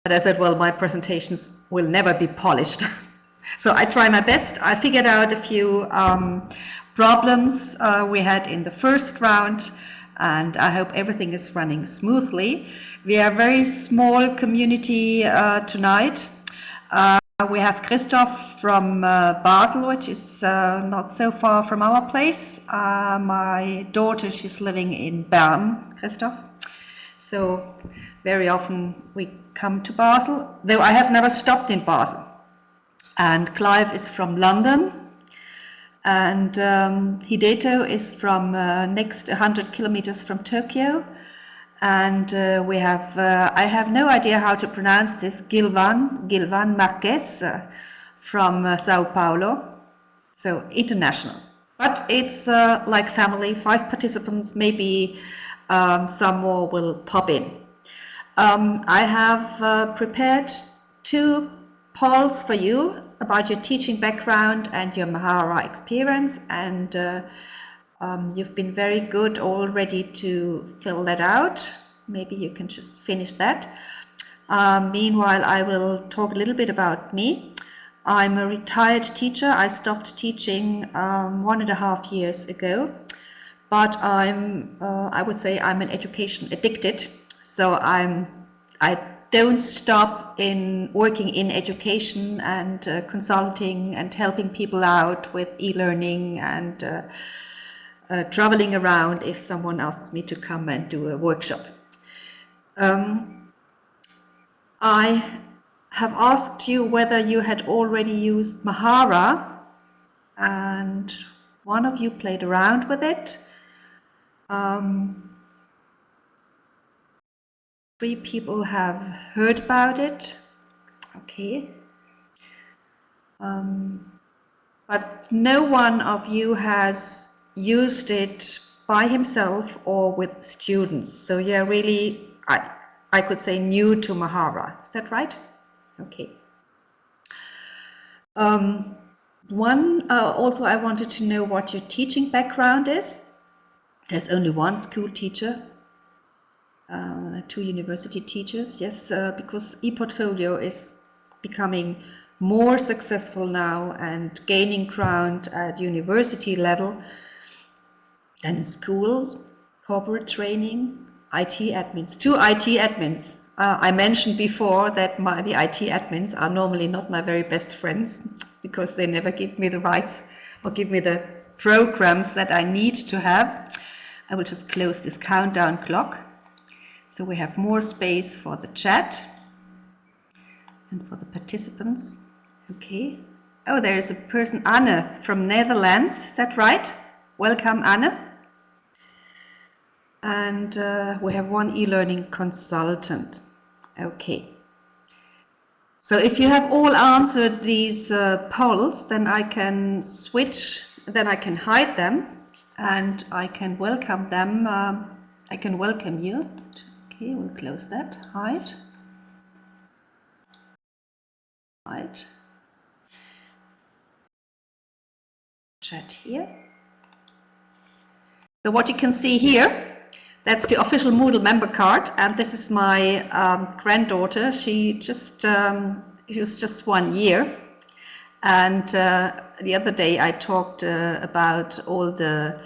But I said, well, my presentations will never be polished. So I try my best. I figured out a few problems we had in the first round, and I hope everything is running smoothly. We are a very small community tonight. We have Christoph from Basel, which is not so far from our place. My daughter, she's living in Bern, Christoph. So very often we come to Basel, though I have never stopped in Basel. And Clive is from London, and Hideto is from next 100 kilometers from Tokyo. And we have, I have no idea how to pronounce this, Gilvan Marquez from Sao Paulo, so international. But it's like family, 5 participants, maybe some more will pop in. I have prepared 2 polls for you about your teaching background and your Mahara experience, and you've been very good already to fill that out. Maybe you can just finish that. Meanwhile, I will talk a little bit about me. I'm a retired teacher. I stopped teaching 1.5 years ago, but I would say I'm an education addicted. So I don't stop in working in education and consulting and helping people out with e-learning and traveling around if someone asks me to come and do a workshop. I have asked you whether you had already used Mahara, and one of you played around with it. 3 people have heard about it. Okay. But no one of you has used it by himself or with students. So you're really, I could say, new to Mahara. Is that right? Okay. Also I wanted to know what your teaching background is. There's only one school teacher, 2 university teachers, yes, because ePortfolio is becoming more successful now and gaining ground at university level than in schools, corporate training, IT admins, 2 IT admins. I mentioned before that the IT admins are normally not my very best friends because they never give me the rights or give me the programs that I need to have. I will just close this countdown clock so we have more space for the chat and for the participants. Okay. Oh, there is a person, Anne from Netherlands. Is that right? Welcome, Anne. And we have 1 e-learning consultant. Okay. So if you have all answered these polls, then I can switch, then I can hide them and I can welcome them. I can welcome you. Okay, we'll close that. Hide. Hide. Chat here. So what you can see here, that's the official Moodle member card, and this is my granddaughter. She was just 1 year, and the other day I talked about all the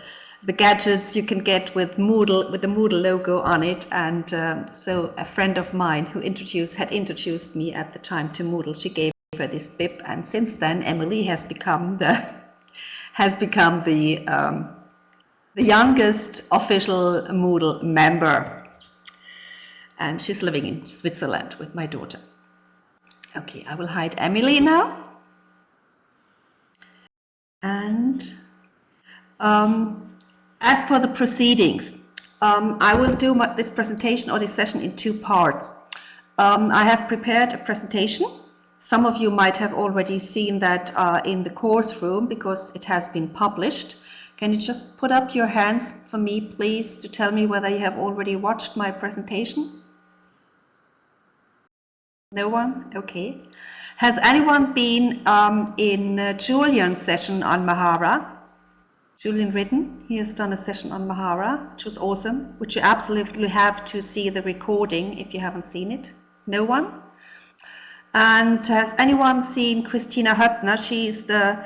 gadgets you can get with Moodle, with the Moodle logo on it, and so a friend of mine who had introduced me at the time to Moodle, she gave her this bib, and since then Emily has become the youngest official Moodle member, and she's living in Switzerland with my daughter. Okay, I will hide Emily now. And as for the proceedings, I will do this presentation or this session in 2 parts. I have prepared a presentation. Some of you might have already seen that in the course room because it has been published. Can you just put up your hands for me, please, to tell me whether you have already watched my presentation? No one? Okay. Has anyone been in Julian's session on Mahara? Julian Ridden, he has done a session on Mahara, which was awesome, which you absolutely have to see the recording if you haven't seen it. No one? And has anyone seen Christina Höppner? She's the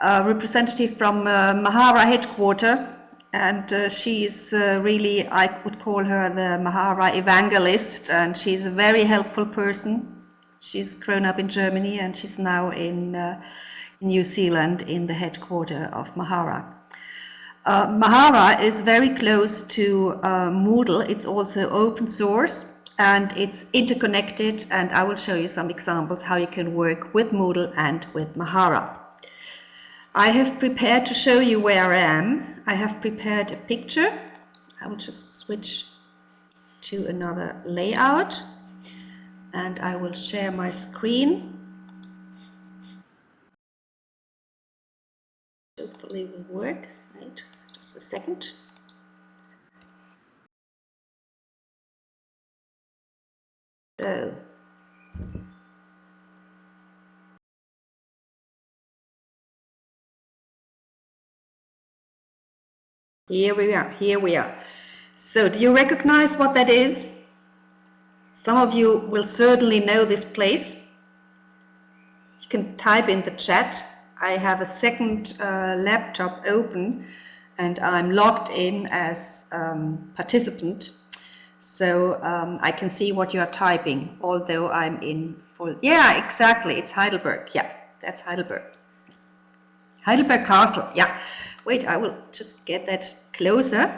representative from Mahara headquarters, and she's really, I would call her the Mahara evangelist, and she's a very helpful person. She's grown up in Germany and she's now in New Zealand in the headquarters of Mahara. Mahara is very close to Moodle. It's also open source and it's interconnected, and I will show you some examples how you can work with Moodle and with Mahara. I have prepared to show you where I am. I have prepared a picture. I will just switch to another layout and I will share my screen. Hopefully it will work. Right, just a second. So here we are. So do you recognize what that is? Some of you will certainly know this place. You can type in the chat. I have a second laptop open and I'm logged in as participant. So I can see what you are typing, although I'm in full. Yeah, exactly. It's Heidelberg. Yeah, that's Heidelberg. Heidelberg Castle. Yeah. Wait, I will just get that closer.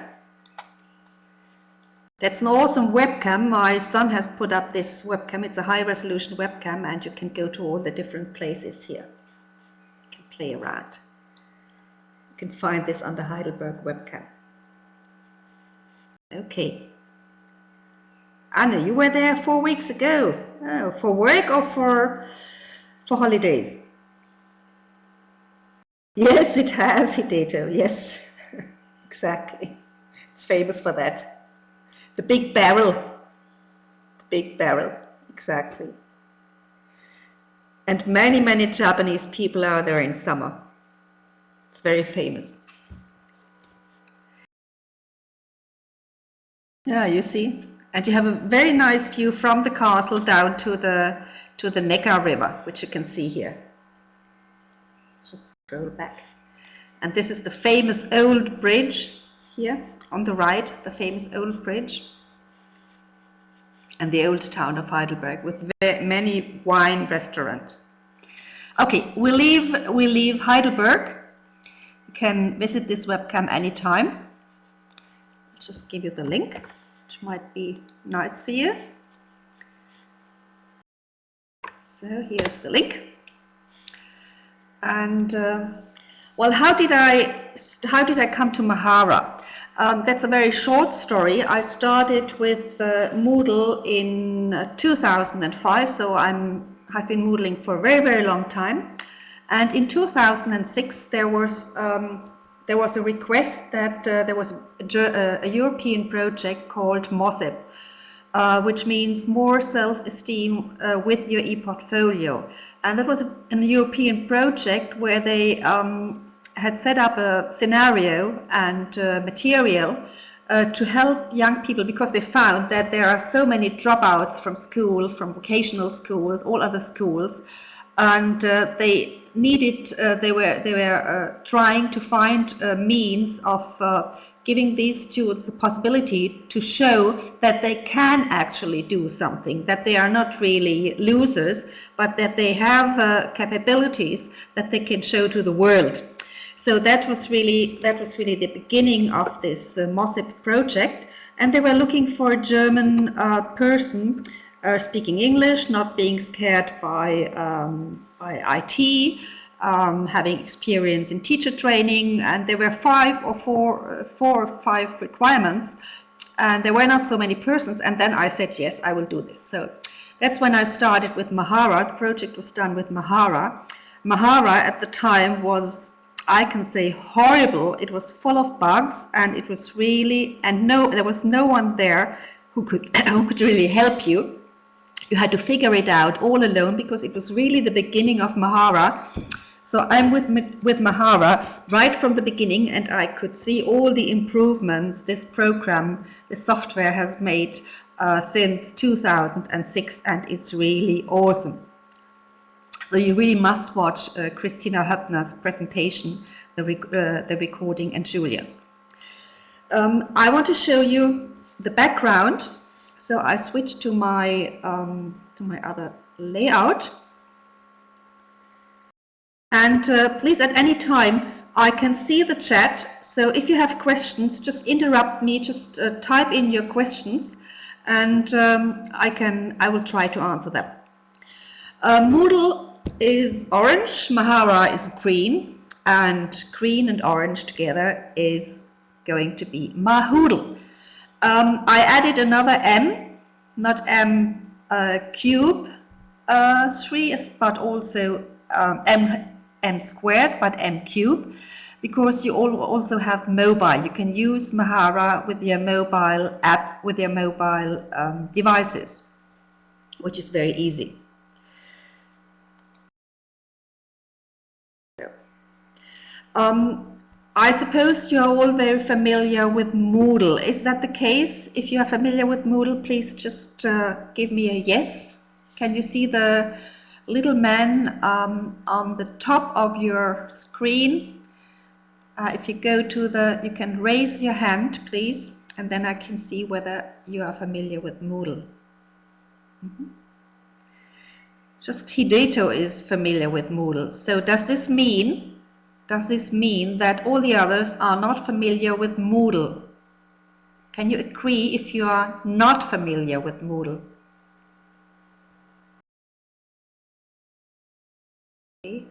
That's an awesome webcam. My son has put up this webcam. It's a high resolution webcam and you can go to all the different places here. You can play around. You can find this under Heidelberg webcam. Okay. Anne, you were there 4 weeks ago. Oh, for work or for holidays? Yes, it has, Hideto. Yes, exactly. It's famous for that. The big barrel. The big barrel, exactly. And many, many Japanese people are there in summer. It's very famous. Yeah, you see. And you have a very nice view from the castle down to the Neckar River, which you can see here. Just scroll back. And this is the famous old bridge here on the right, the famous old bridge. And the old town of Heidelberg with many wine restaurants. Okay, we leave Heidelberg. You can visit this webcam anytime. I'll just give you the link, which might be nice for you. So here's the link. And well, how did I come to Mahara? That's a very short story. I started with Moodle in 2005, so I've been Moodling for a very, very long time. And in 2006, there was a request that there was a European project called MOSEP, which means more self-esteem with your ePortfolio. And that was a European project where they had set up a scenario and material to help young people, because they found that there are so many dropouts from school, from vocational schools, all other schools, and they needed, they were trying to find a means of giving these students the possibility to show that they can actually do something, that they are not really losers, but that they have capabilities that they can show to the world. So that was really the beginning of this MOSEP project, and they were looking for a German person speaking English, not being scared by IT, having experience in teacher training, and there were four or five requirements, and there were not so many persons. And then I said, yes, I will do this. So that's when I started with Mahara. The project was done with Mahara. Mahara at the time was, I can say, horrible. It was full of bugs, and it was really, and there was no one there who could really help you. You had to figure it out all alone, because it was really the beginning of Mahara. So I'm with Mahara right from the beginning, and I could see all the improvements this program, the software has made since 2006, and it's really awesome. So you really must watch Christina Höppner's presentation, the recording, and Julian's. I want to show you the background. So I switch to my other layout. And please, at any time, I can see the chat. So if you have questions, just interrupt me. Just type in your questions, and I will try to answer them. Moodle is orange, Mahara is green, and green and orange together is going to be Mahoodle. I added another M, not M cube 3, but also M squared, but M cube, because you also have mobile. You can use Mahara with your mobile app, with your mobile devices, which is very easy. I suppose you are all very familiar with Moodle. Is that the case? If you are familiar with Moodle, please just give me a yes. Can you see the little man on the top of your screen? If you go to you can raise your hand, please, and then I can see whether you are familiar with Moodle. Just Hideto is familiar with Moodle. So does this mean that all the others are not familiar with Moodle? Can you agree if you are not familiar with Moodle? Okay.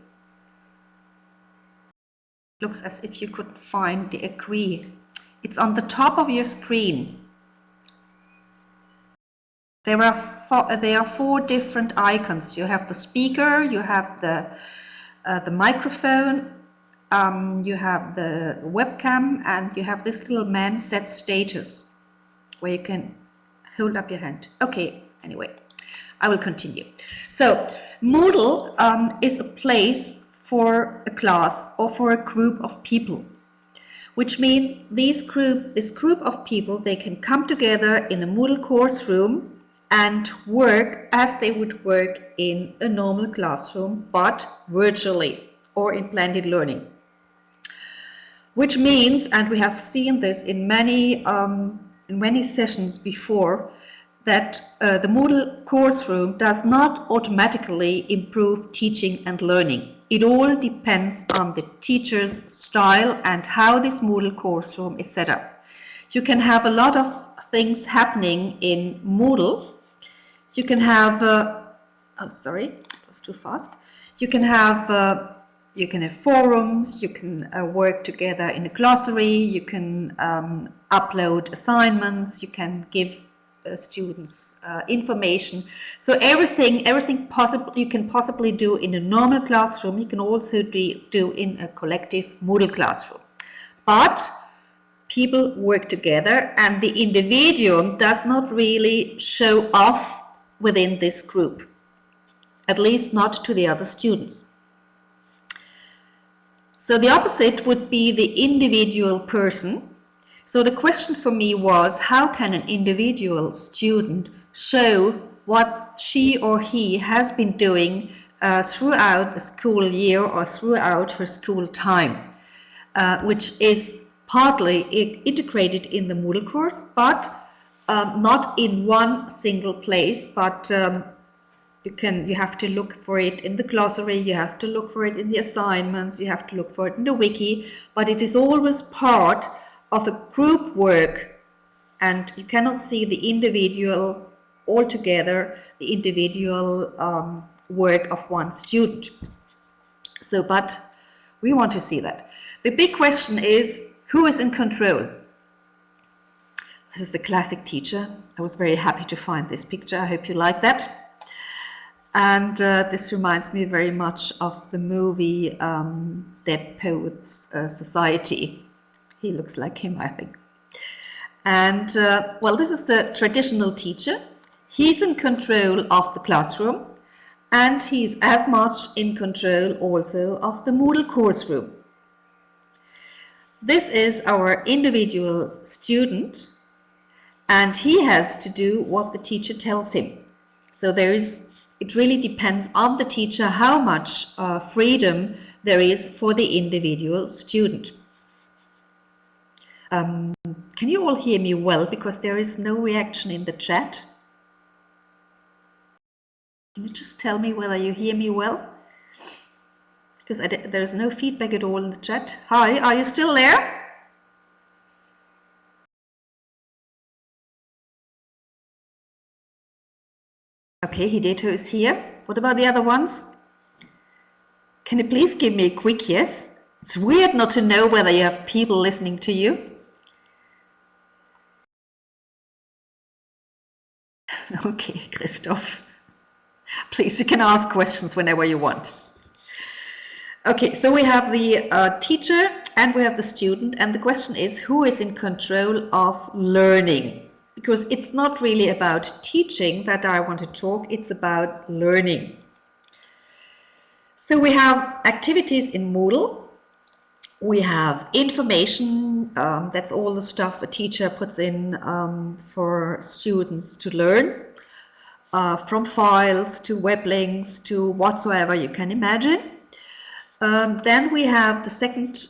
Looks as if you could find the agree. It's on the top of your screen. There are four different icons. You have the speaker, you have the microphone, you have the webcam, and you have this little man set status where you can hold up your hand. Okay, anyway, I will continue. So Moodle is a place for a class or for a group of people, which means this group of people, they can come together in a Moodle course room and work as they would work in a normal classroom, but virtually or in blended learning. Which means, and we have seen this in many sessions before, that the Moodle course room does not automatically improve teaching and learning. It all depends on the teacher's style and how this Moodle course room is set up. You can have a lot of things happening in Moodle. You can have, oh sorry, it was too fast. You can have forums, you can work together in a glossary, you can upload assignments, you can give students information. So everything possible you can possibly do in a normal classroom, you can also do in a collective Moodle classroom. But people work together, and the individuum does not really show off within this group, at least not to the other students. So the opposite would be the individual person. So the question for me was, how can an individual student show what she or he has been doing throughout the school year or throughout her school time, which is partly integrated in the Moodle course, but not in one single place, but you have to look for it in the glossary, you have to look for it in the assignments, you have to look for it in the wiki, but it is always part of a group work, and you cannot see the individual altogether, the individual work of one student. So, but we want to see that. The big question is, who is in control? This is the classic teacher. I was very happy to find this picture. I hope you like that. And this reminds me very much of the movie Dead Poets Society. He looks like him, I think. And well, this is the traditional teacher. He's in control of the classroom, and he's as much in control also of the Moodle course room. This is our individual student, and he has to do what the teacher tells him. So there is it really depends on the teacher how much freedom there is for the individual student. Can you all hear me well? Because there is no reaction in the chat. Can you just tell me whether you hear me well? Because there is no feedback at all in the chat. Hi, are you still there? Okay, Hideto is here. What about the other ones? Can you please give me a quick yes? It's weird not to know whether you have people listening to you. Okay, Christoph. Please, you can ask questions whenever you want. Okay, so we have the teacher and we have the student, and the question is, who is in control of learning? Because it's not really about teaching that I want to talk, it's about learning. So we have activities in Moodle. We have information, that's all the stuff a teacher puts in for students to learn, from files to web links to whatsoever you can imagine. Then we have the second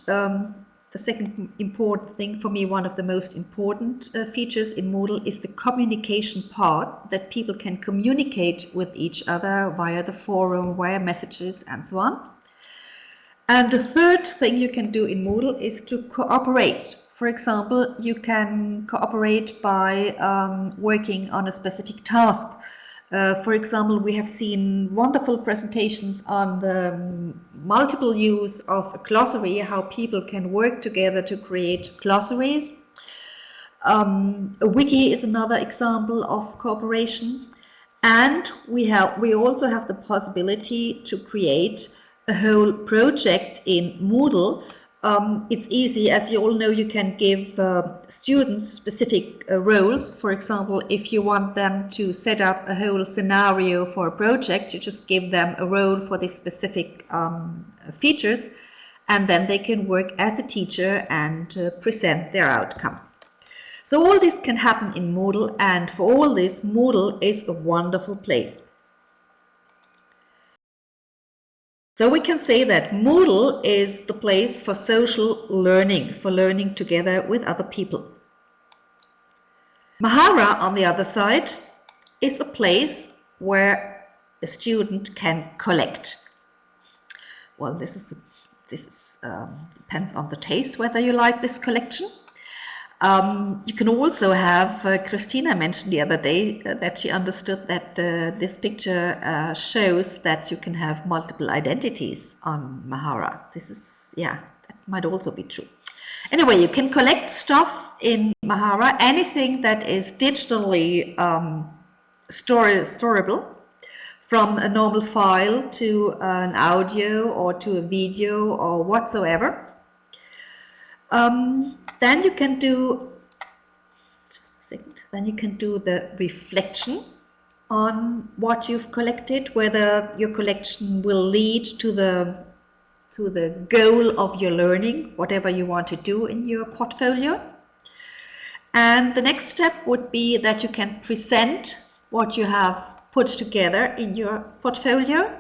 important thing for me, one of the most important features in Moodle is the communication part, that people can communicate with each other via the forum, via messages and so on. And the third thing you can do in Moodle is to cooperate. For example, you can cooperate by working on a specific task. For example, we have seen wonderful presentations on the multiple use of a glossary, how people can work together to create glossaries. A wiki is another example of cooperation. And we also have the possibility to create a whole project in Moodle. It's easy, as you all know, you can give students specific roles. For example, if you want them to set up a whole scenario for a project, you just give them a role for the specific features, and then they can work as a teacher and present their outcome. So all this can happen in Moodle, and for all this, Moodle is a wonderful place. So we can say that Moodle is the place for social learning, for learning together with other people. Mahara, on the other side, is a place where a student can collect. Well, this depends on the taste whether you like this collection. You can also have, Christina mentioned the other day that she understood that this picture shows that you can have multiple identities on Mahara. This is, yeah, that might also be true. Anyway, you can collect stuff in Mahara, anything that is digitally storable, from a normal file to an audio or to a video or whatsoever. Then you can do, just a second, then you can do the reflection on what you've collected, whether your collection will lead to the goal of your learning, whatever you want to do in your portfolio. And the next step would be that you can present what you have put together in your portfolio.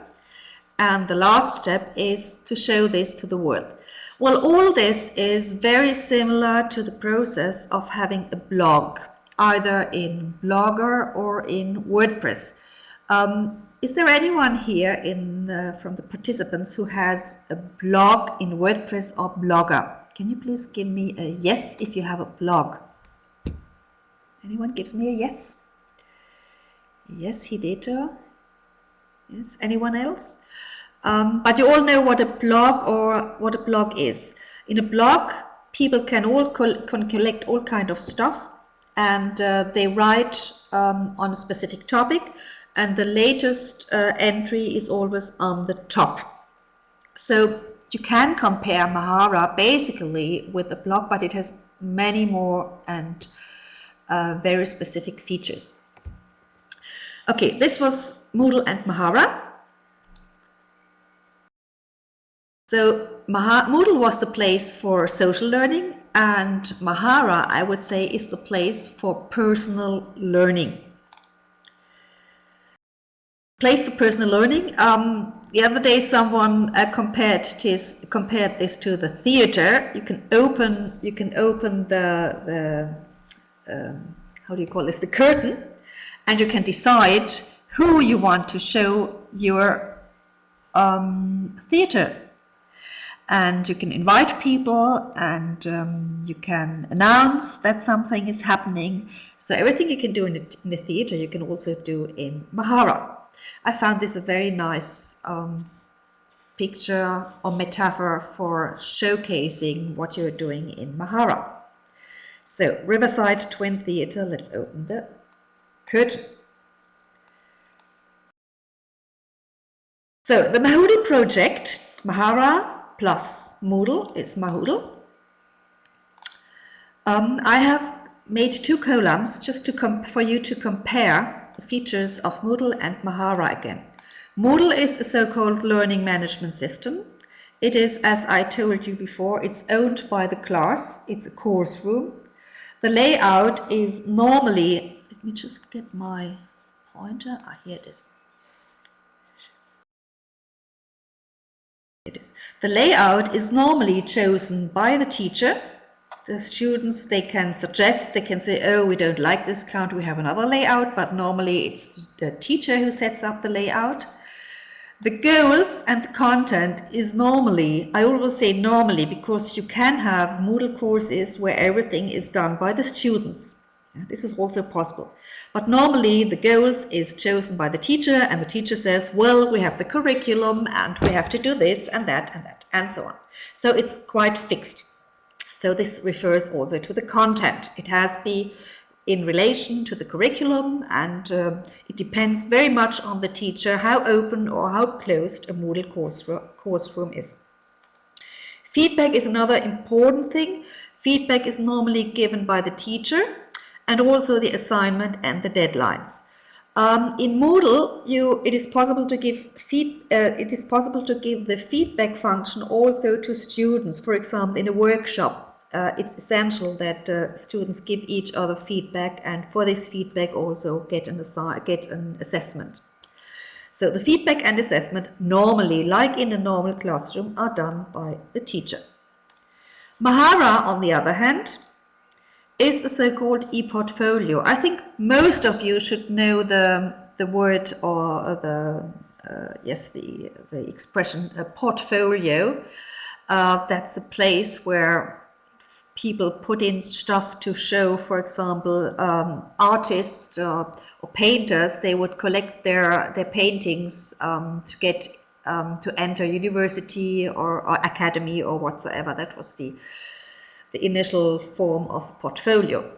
And the last step is to show this to the world. Well, all this is very similar to the process of having a blog, either in Blogger or in WordPress. Is there anyone here from the participants who has a blog in WordPress or Blogger? Can you please give me a yes if you have a blog? Anyone gives me a yes? Yes, Hideto. Yes, anyone else? But you all know what a blog is. In a blog, people can collect all kind of stuff, and they write on a specific topic, and the latest entry is always on the top. So you can compare Mahara basically with a blog, but it has many more and very specific features. Okay, this was Moodle and Mahara. So Moodle was the place for social learning, and Mahara, I would say, is the place for personal learning. place for personal learning. The other day, someone compared this to the theater. You can open the how do you call this? The curtain, and you can decide who you want to show your theater. And you can invite people, and you can announce that something is happening. So everything you can do in the theater, you can also do in Mahara. I found this a very nice picture or metaphor for showcasing what you're doing in Mahara. So Riverside Twin Theatre, let's open the curtain. So the Mahudi project, Mahara plus Moodle, is Moodle. I have made 2 columns just for you to compare the features of Moodle and Mahara again. Moodle is a so-called learning management system. It is, as I told you before, it's owned by the class. It's a course room. The layout is normally, let me just get my pointer. Here it is. The layout is normally chosen by the teacher. The students, they can suggest, they can say, oh, we don't like this, can't we have another layout? But normally it's the teacher who sets up the layout. The goals and the content is normally, I always say normally, because you can have Moodle courses where everything is done by the students. This is also possible. But normally the goals is chosen by the teacher, and the teacher says, well, we have the curriculum and we have to do this and that and so on. So it's quite fixed. So this refers also to the content. It has to be in relation to the curriculum, and it depends very much on the teacher how open or how closed a Moodle course room is. Feedback is another important thing. Feedback is normally given by the teacher, and also the assignment and the deadlines. In Moodle, it is possible to give the feedback function also to students. For example, in a workshop, it's essential that students give each other feedback, and for this feedback also get an assessment. So the feedback and assessment normally, like in a normal classroom, are done by the teacher. Mahara, on the other hand, is a so-called ePortfolio. I think most of you should know the word, or the expression portfolio. That's a place where people put in stuff to show, for example, artists or painters. They would collect their paintings to get to enter university or academy or whatsoever. That was the initial form of portfolio.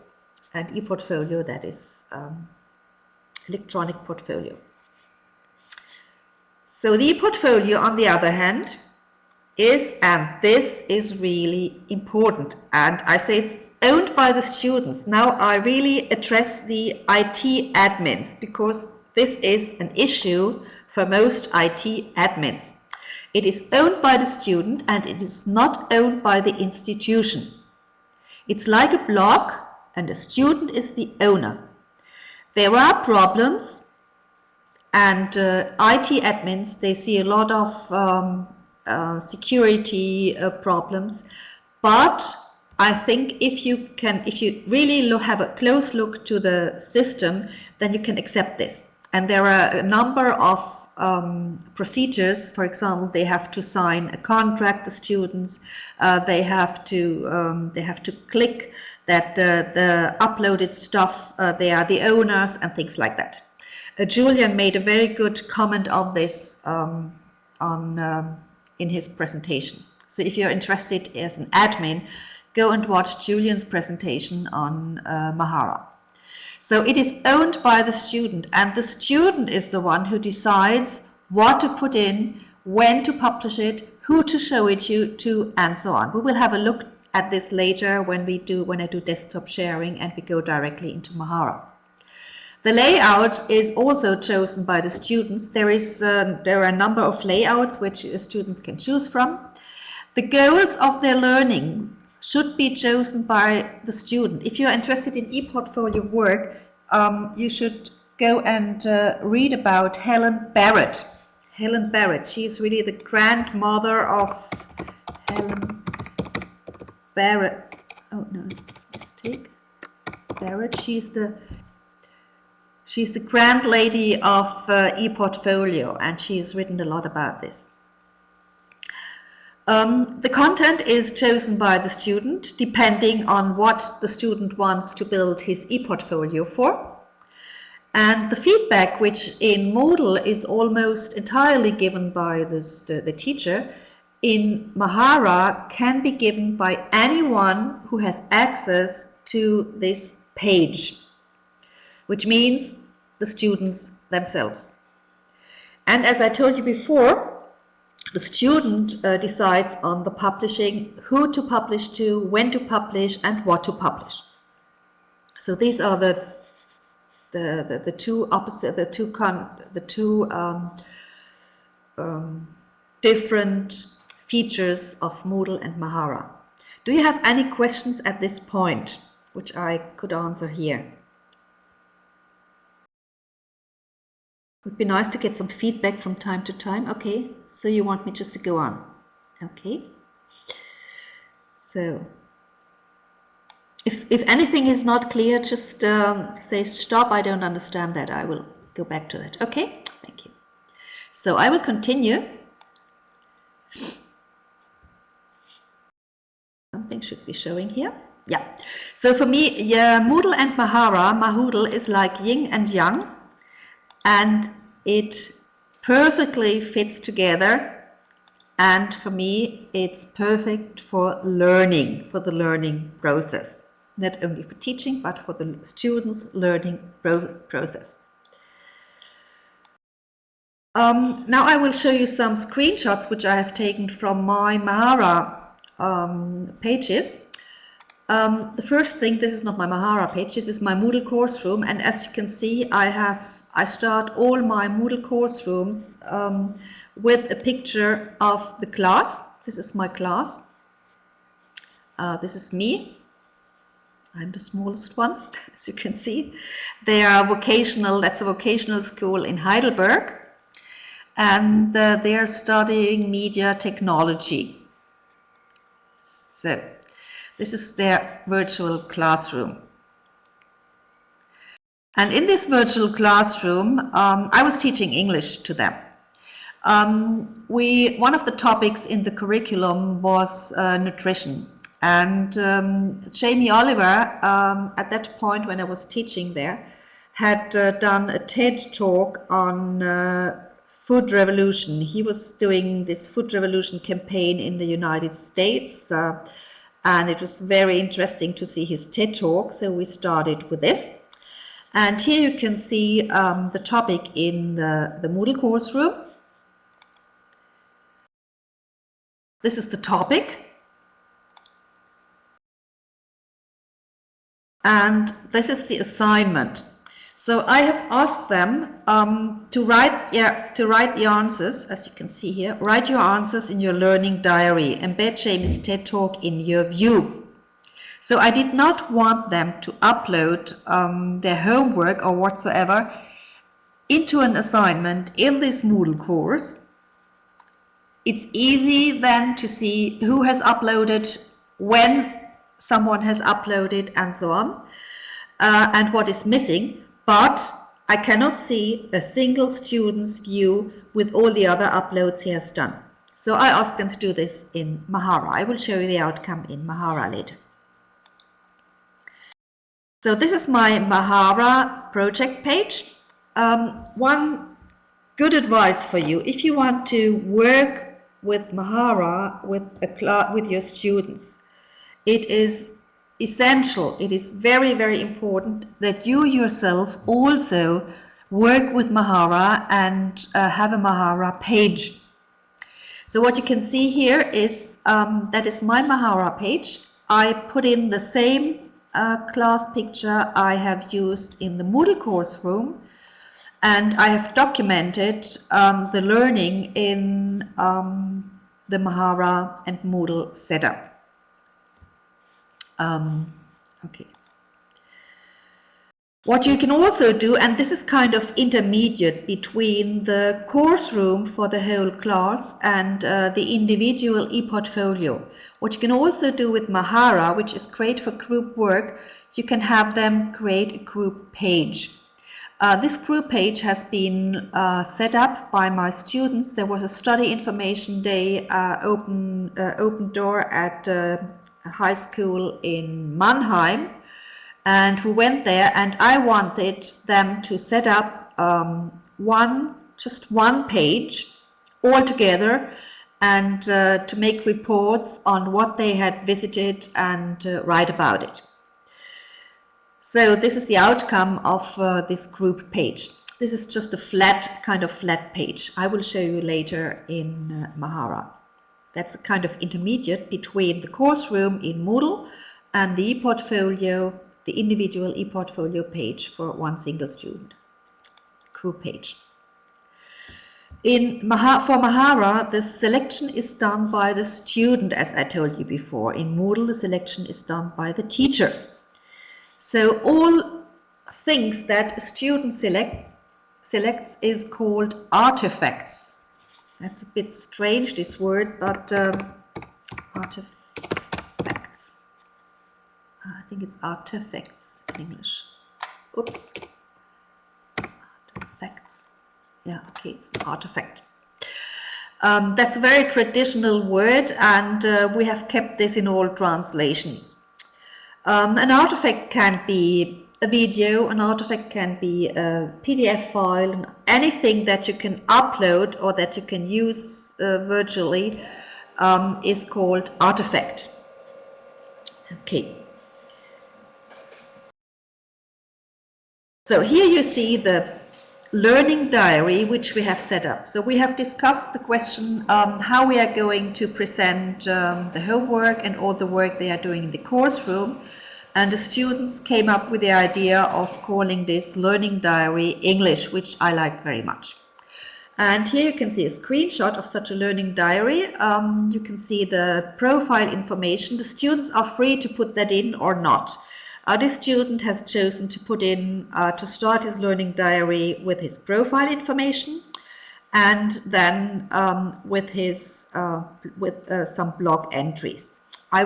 And ePortfolio, that is electronic portfolio. So the ePortfolio, on the other hand, is, and this is really important, and I say owned by the students. Now I really address the IT admins, because this is an issue for most IT admins. It is owned by the student, and it is not owned by the institution. It's like a blog, and the student is the owner. There are problems, and IT admins, they see a lot of security problems, but I think if you really have a close look to the system, then you can accept this. And there are a number of procedures. For example, they have to sign a contract, the students. They have to click that the uploaded stuff, they are the owners, and things like that. Julian made a very good comment on this in his presentation. So if you're interested as an admin, go and watch Julian's presentation on Mahara. So it is owned by the student, and the student is the one who decides what to put in, when to publish it, who to show it to, and so on. We will have a look at this later when I do desktop sharing and we go directly into Mahara. The layout is also chosen by the students. There are a number of layouts which students can choose from. The goals of their learning should be chosen by the student. If you're interested in ePortfolio work, you should go and read about Helen Barrett. Helen Barrett, she's really the grandmother of Helen Barrett. Oh no, it's a mistake. Barrett, she's the grand lady of ePortfolio, and she's written a lot about this. The content is chosen by the student depending on what the student wants to build his ePortfolio for. And the feedback, which in Moodle is almost entirely given by the teacher, in Mahara can be given by anyone who has access to this page, which means the students themselves. And as I told you before, the student decides on the publishing, who to publish to, when to publish, and what to publish. So these are the two opposite, the two different features of Moodle and Mahara. Do you have any questions at this point, which I could answer here? Would be nice to get some feedback from time to time. Okay, so you want me just to go on? Okay. So if anything is not clear, just say stop. I don't understand that. I will go back to it. Okay, thank you. So I will continue. Something should be showing here. Yeah. So for me, yeah, Moodle and Mahoodle is like yin and yang, and it perfectly fits together. And for me, it's perfect for learning, for the learning process. Not only for teaching, but for the students' learning process. Now I will show you some screenshots which I have taken from my Mahara pages. The first thing, this is not my Mahara page, this is my Moodle course room, and as you can see, I start all my Moodle course rooms with a picture of the class. This is my class. This is me. I'm the smallest one, as you can see. They are vocational, that's a vocational school in Heidelberg, and they are studying media technology. So this is their virtual classroom. And in this virtual classroom, I was teaching English to them. One of the topics in the curriculum was nutrition. And Jamie Oliver, at that point when I was teaching there, had done a TED talk on food revolution. He was doing this food revolution campaign in the United States, and it was very interesting to see his TED talk, so we started with this. And here you can see the topic in the Moodle course room. This is the topic. And this is the assignment. So I have asked them to write the answers, as you can see here. Write your answers in your learning diary. Embed Jamie's TED Talk in your view. So I did not want them to upload their homework or whatsoever into an assignment in this Moodle course. It's easy then to see who has uploaded, when someone has uploaded, and so on, and what is missing, but I cannot see a single student's view with all the other uploads he has done. So I asked them to do this in Mahara. I will show you the outcome in Mahara later. So this is my Mahara project page. One good advice for you, if you want to work with Mahara with your students, it is essential, it is very, very important that you yourself also work with Mahara and have a Mahara page. So what you can see here is that is my Mahara page. I put in the same class picture I have used in the Moodle course room, and I have documented the learning in the Mahara and Moodle setup. Okay. What you can also do, and this is kind of intermediate between the course room for the whole class and the individual ePortfolio. What you can also do with Mahara, which is great for group work, you can have them create a group page. This group page has been set up by my students. There was a study information day open door at a high school in Mannheim. And we went there, and I wanted them to set up just one page all together, and to make reports on what they had visited and write about it. So this is the outcome of this group page. This is just a flat page. I will show you later in Mahara. That's a kind of intermediate between the course room in Moodle and the ePortfolio, the individual ePortfolio page for one single student, group page. For Mahara, the selection is done by the student, as I told you before. In Moodle, the selection is done by the teacher. So all things that a student selects is called artifacts. That's a bit strange, this word, but artifacts. I think it's artifacts in English. Oops. Artifacts. Yeah, okay, it's an artifact. That's a very traditional word, and we have kept this in all translations. An artifact can be a video, an artifact can be a PDF file, anything that you can upload or that you can use virtually is called artifact. Okay. So here you see the learning diary which we have set up. So we have discussed the question how we are going to present the homework and all the work they are doing in the course room, and the students came up with the idea of calling this learning diary English, which I like very much. And here you can see a screenshot of such a learning diary. You can see the profile information. The students are free to put that in or not. This student has chosen to put in, to start his learning diary with his profile information, and then with some blog entries. We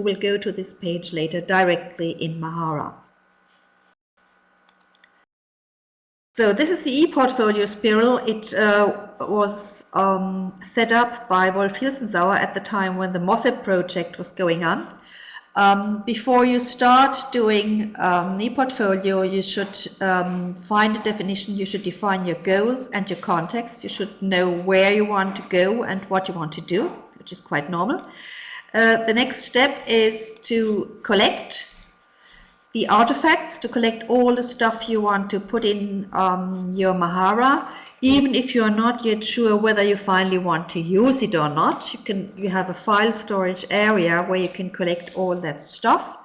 will go to this page later directly in Mahara. So this is the ePortfolio spiral. It was set up by Wolf Hilsensauer at the time when the MOSEP project was going on. Before you start doing ePortfolio, you should find a definition. You should define your goals and your context. You should know where you want to go and what you want to do, which is quite normal. The next step is to collect the artifacts, to collect all the stuff you want to put in your Mahara. Even if you are not yet sure whether you finally want to use it or not, you have a file storage area where you can collect all that stuff.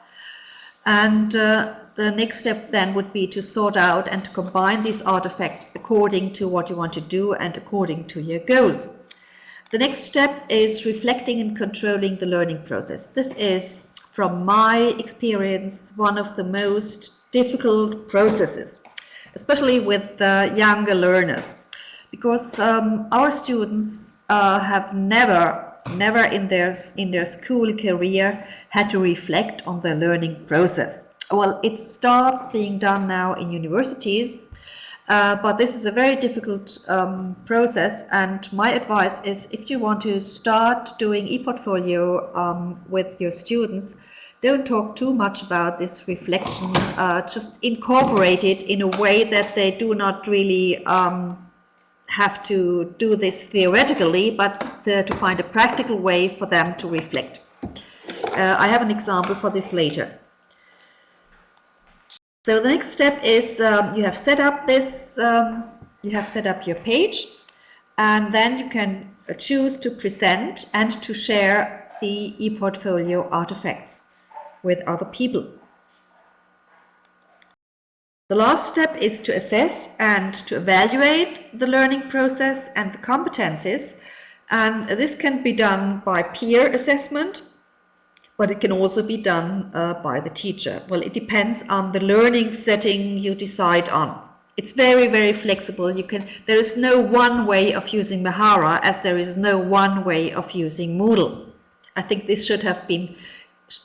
And the next step then would be to sort out and to combine these artifacts according to what you want to do and according to your goals. The next step is reflecting and controlling the learning process. This is, from my experience, one of the most difficult processes, especially with younger learners, because our students have never in their school career had to reflect on their learning process. Well, it starts being done now in universities, but this is a very difficult process, and my advice is, if you want to start doing ePortfolio with your students, don't talk too much about this reflection, just incorporate it in a way that they do not really have to do this theoretically, but to find a practical way for them to reflect. I have an example for this later. So the next step is you have set up your page, and then you can choose to present and to share the ePortfolio artifacts with other people. The last step is to assess and to evaluate the learning process and the competencies, and this can be done by peer assessment, but it can also be done by the teacher. Well, it depends on the learning setting you decide on. It's very, very flexible. There is no one way of using Mahara, as there is no one way of using Moodle. I think this should have been,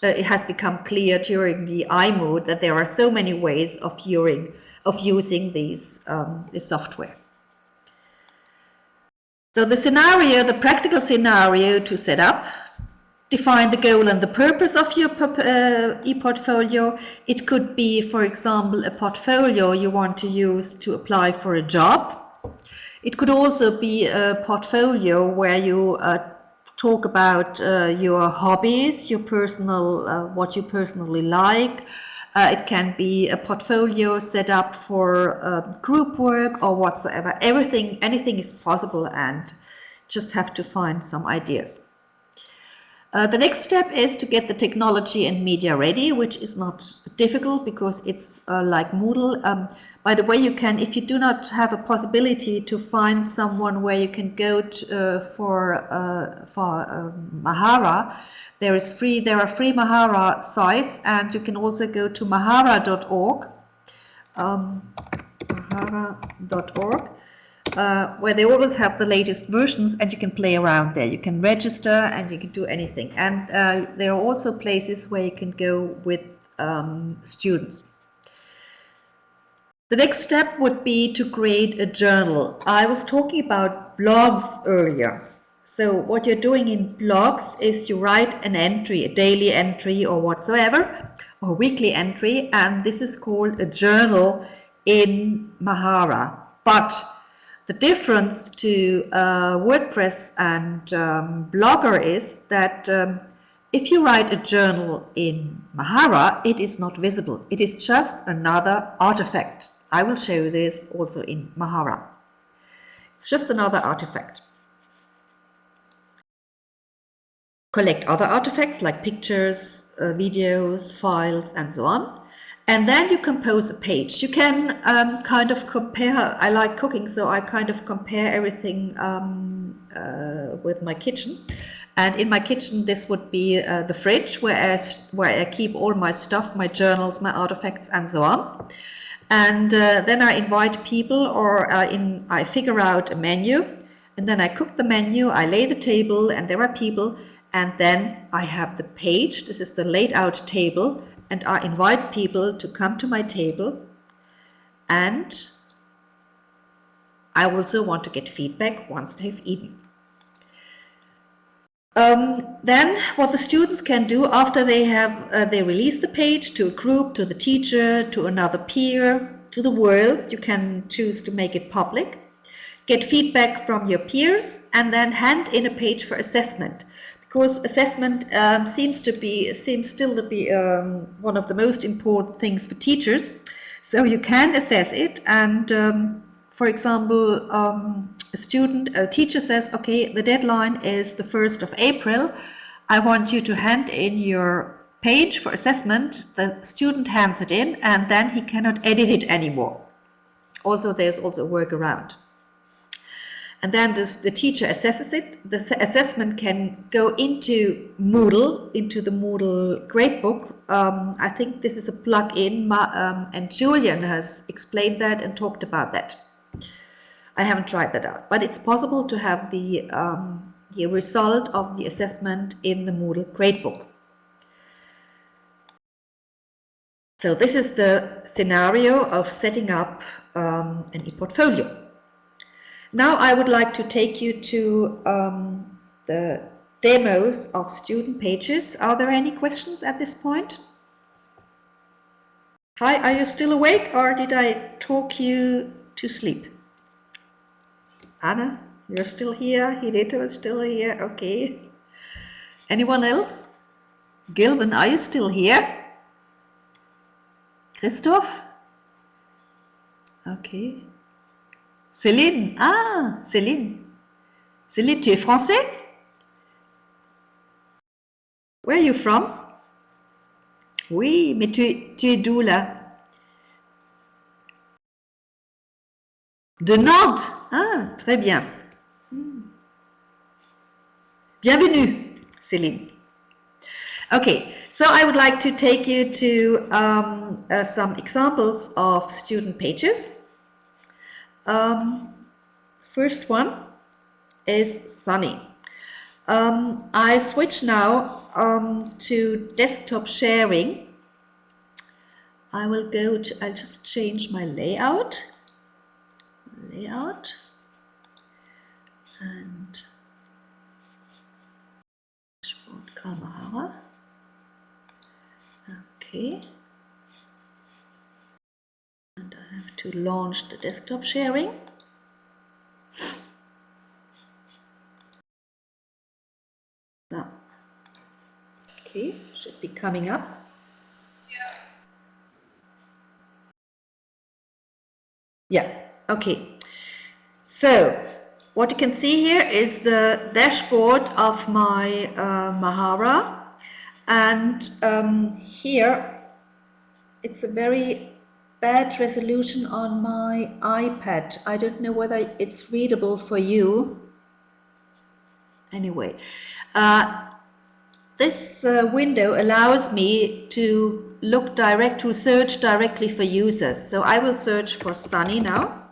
it has become clear during the iMoot that there are so many ways of using this software. So the practical scenario to set up: define the goal and the purpose of your ePortfolio. It could be, for example, a portfolio you want to use to apply for a job. It could also be a portfolio where you talk about your hobbies, your personal, what you personally like. It can be a portfolio set up for group work or whatsoever. Anything is possible, and just have to find some ideas. The next step is to get the technology and media ready, which is not difficult because it's like Moodle. By the way, you can, if you do not have a possibility to find someone where you can go to, for Mahara, there are free Mahara sites, and you can also go to mahara.org. Mahara.org. Where they always have the latest versions, and you can play around there. You can register and you can do anything. And there are also places where you can go with students. The next step would be to create a journal. I was talking about blogs earlier. So what you're doing in blogs is you write an entry, a daily entry or whatsoever, or weekly entry, and this is called a journal in Mahara. But the difference to WordPress and Blogger is that if you write a journal in Mahara, it is not visible. It is just another artifact. I will show you this also in Mahara. It's just another artifact. Collect other artifacts like pictures, videos, files, and so on. And then you compose a page. You can kind of compare. I like cooking, so I kind of compare everything with my kitchen. And in my kitchen, this would be the fridge where I keep all my stuff, my journals, my artifacts, and so on. And then I invite people, or I figure out a menu, and then I cook the menu, I lay the table, and there are people, and then I have the page. This is the laid out table, and I invite people to come to my table, and I also want to get feedback once they've eaten. Then what the students can do after they release the page to a group, to the teacher, to another peer, to the world, you can choose to make it public, get feedback from your peers, and then hand in a page for assessment. Because assessment seems still to be one of the most important things for teachers. So you can assess it, and for example, a teacher says, okay, the deadline is the 1st of April. I want you to hand in your page for assessment. The student hands it in, and then he cannot edit it anymore. Also, there's also a workaround. And then the teacher assesses it. The assessment can go into Moodle, into the Moodle gradebook. I think this is a plug-in, and Julian has explained that and talked about that. I haven't tried that out, but it's possible to have the result of the assessment in the Moodle gradebook. So this is the scenario of setting up an ePortfolio. Now I would like to take you to the demos of student pages. Are there any questions at this point? Hi, are you still awake, or did I talk you to sleep? Anna, you're still here. Hideto is still here. Okay. Anyone else? Gilvin, are you still here? Christoph? Okay. Céline, ah, Céline. Céline, tu es français? Where are you from? Oui, mais tu es d'où là? De Nantes? Ah, très bien. Bienvenue, Céline. Okay, so I would like to take you to some examples of student pages. First one is Sunny. I switch now to desktop sharing. I'll just change my layout and dashboard Mahara. Okay. And I have to launch the desktop sharing. So, okay, should be coming up. Yeah, okay. So, what you can see here is the dashboard of my Mahara, and here it's a very bad resolution on my iPad. I don't know whether it's readable for you. Anyway, this window allows me to search directly for users. So I will search for Sunny now.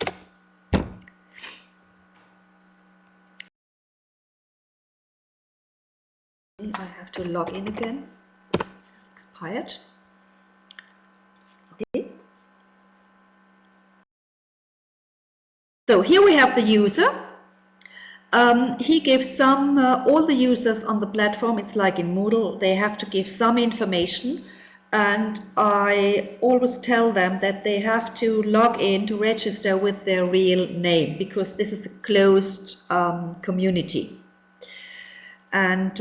I have to log in again. It's expired. Okay. So here we have the user. He gives all the users on the platform, it's like in Moodle, they have to give some information, and I always tell them that they have to log in to register with their real name, because this is a closed community. And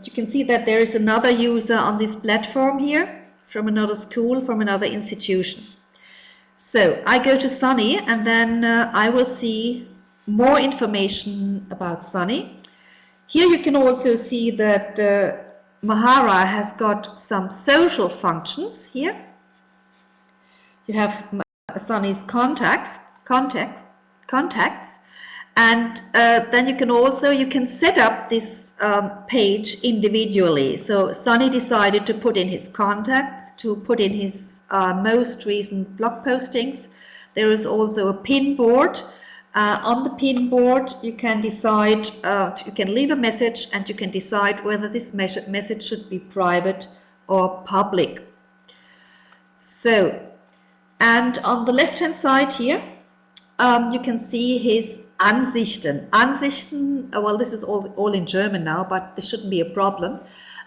you can see that there is another user on this platform here from another school, from another institution. So I go to Sunny, and then I will see more information about Sunny. Here you can also see that Mahara has got some social functions here. You have Sunny's contacts, and then you can set up this page individually. So Sunny decided to put in his contacts, to put in his most recent blog postings. There is also a pin board. On the pin board, you can decide, you can leave a message, and you can decide whether this message should be private or public. So, and on the left-hand side here, you can see his Ansichten. Ansichten, well, this is all in German now, but this shouldn't be a problem.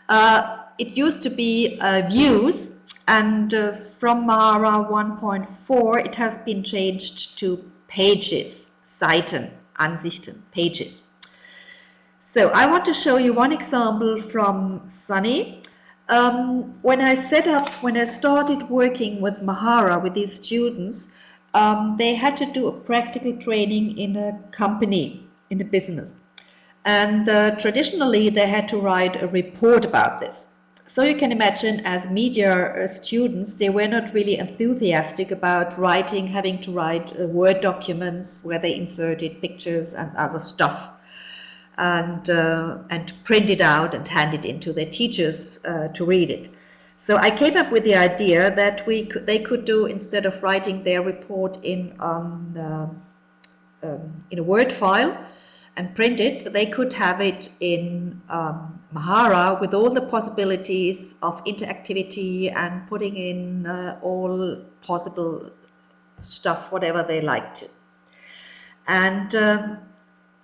It used to be views, and from Mahara 1.4, it has been changed to pages, Seiten, Ansichten, pages. So I want to show you one example from Sunny. When I started working with Mahara, with these students, they had to do a practical training in a company, in a business. And traditionally, they had to write a report about this. So you can imagine, as media students, they were not really enthusiastic about having to write Word documents where they inserted pictures and other stuff, and print it out and hand it in to their teachers to read it. So I came up with the idea that they could do, instead of writing their report in a Word file and print it, they could have it in Mahara with all the possibilities of interactivity and putting in all possible stuff, whatever they liked to. And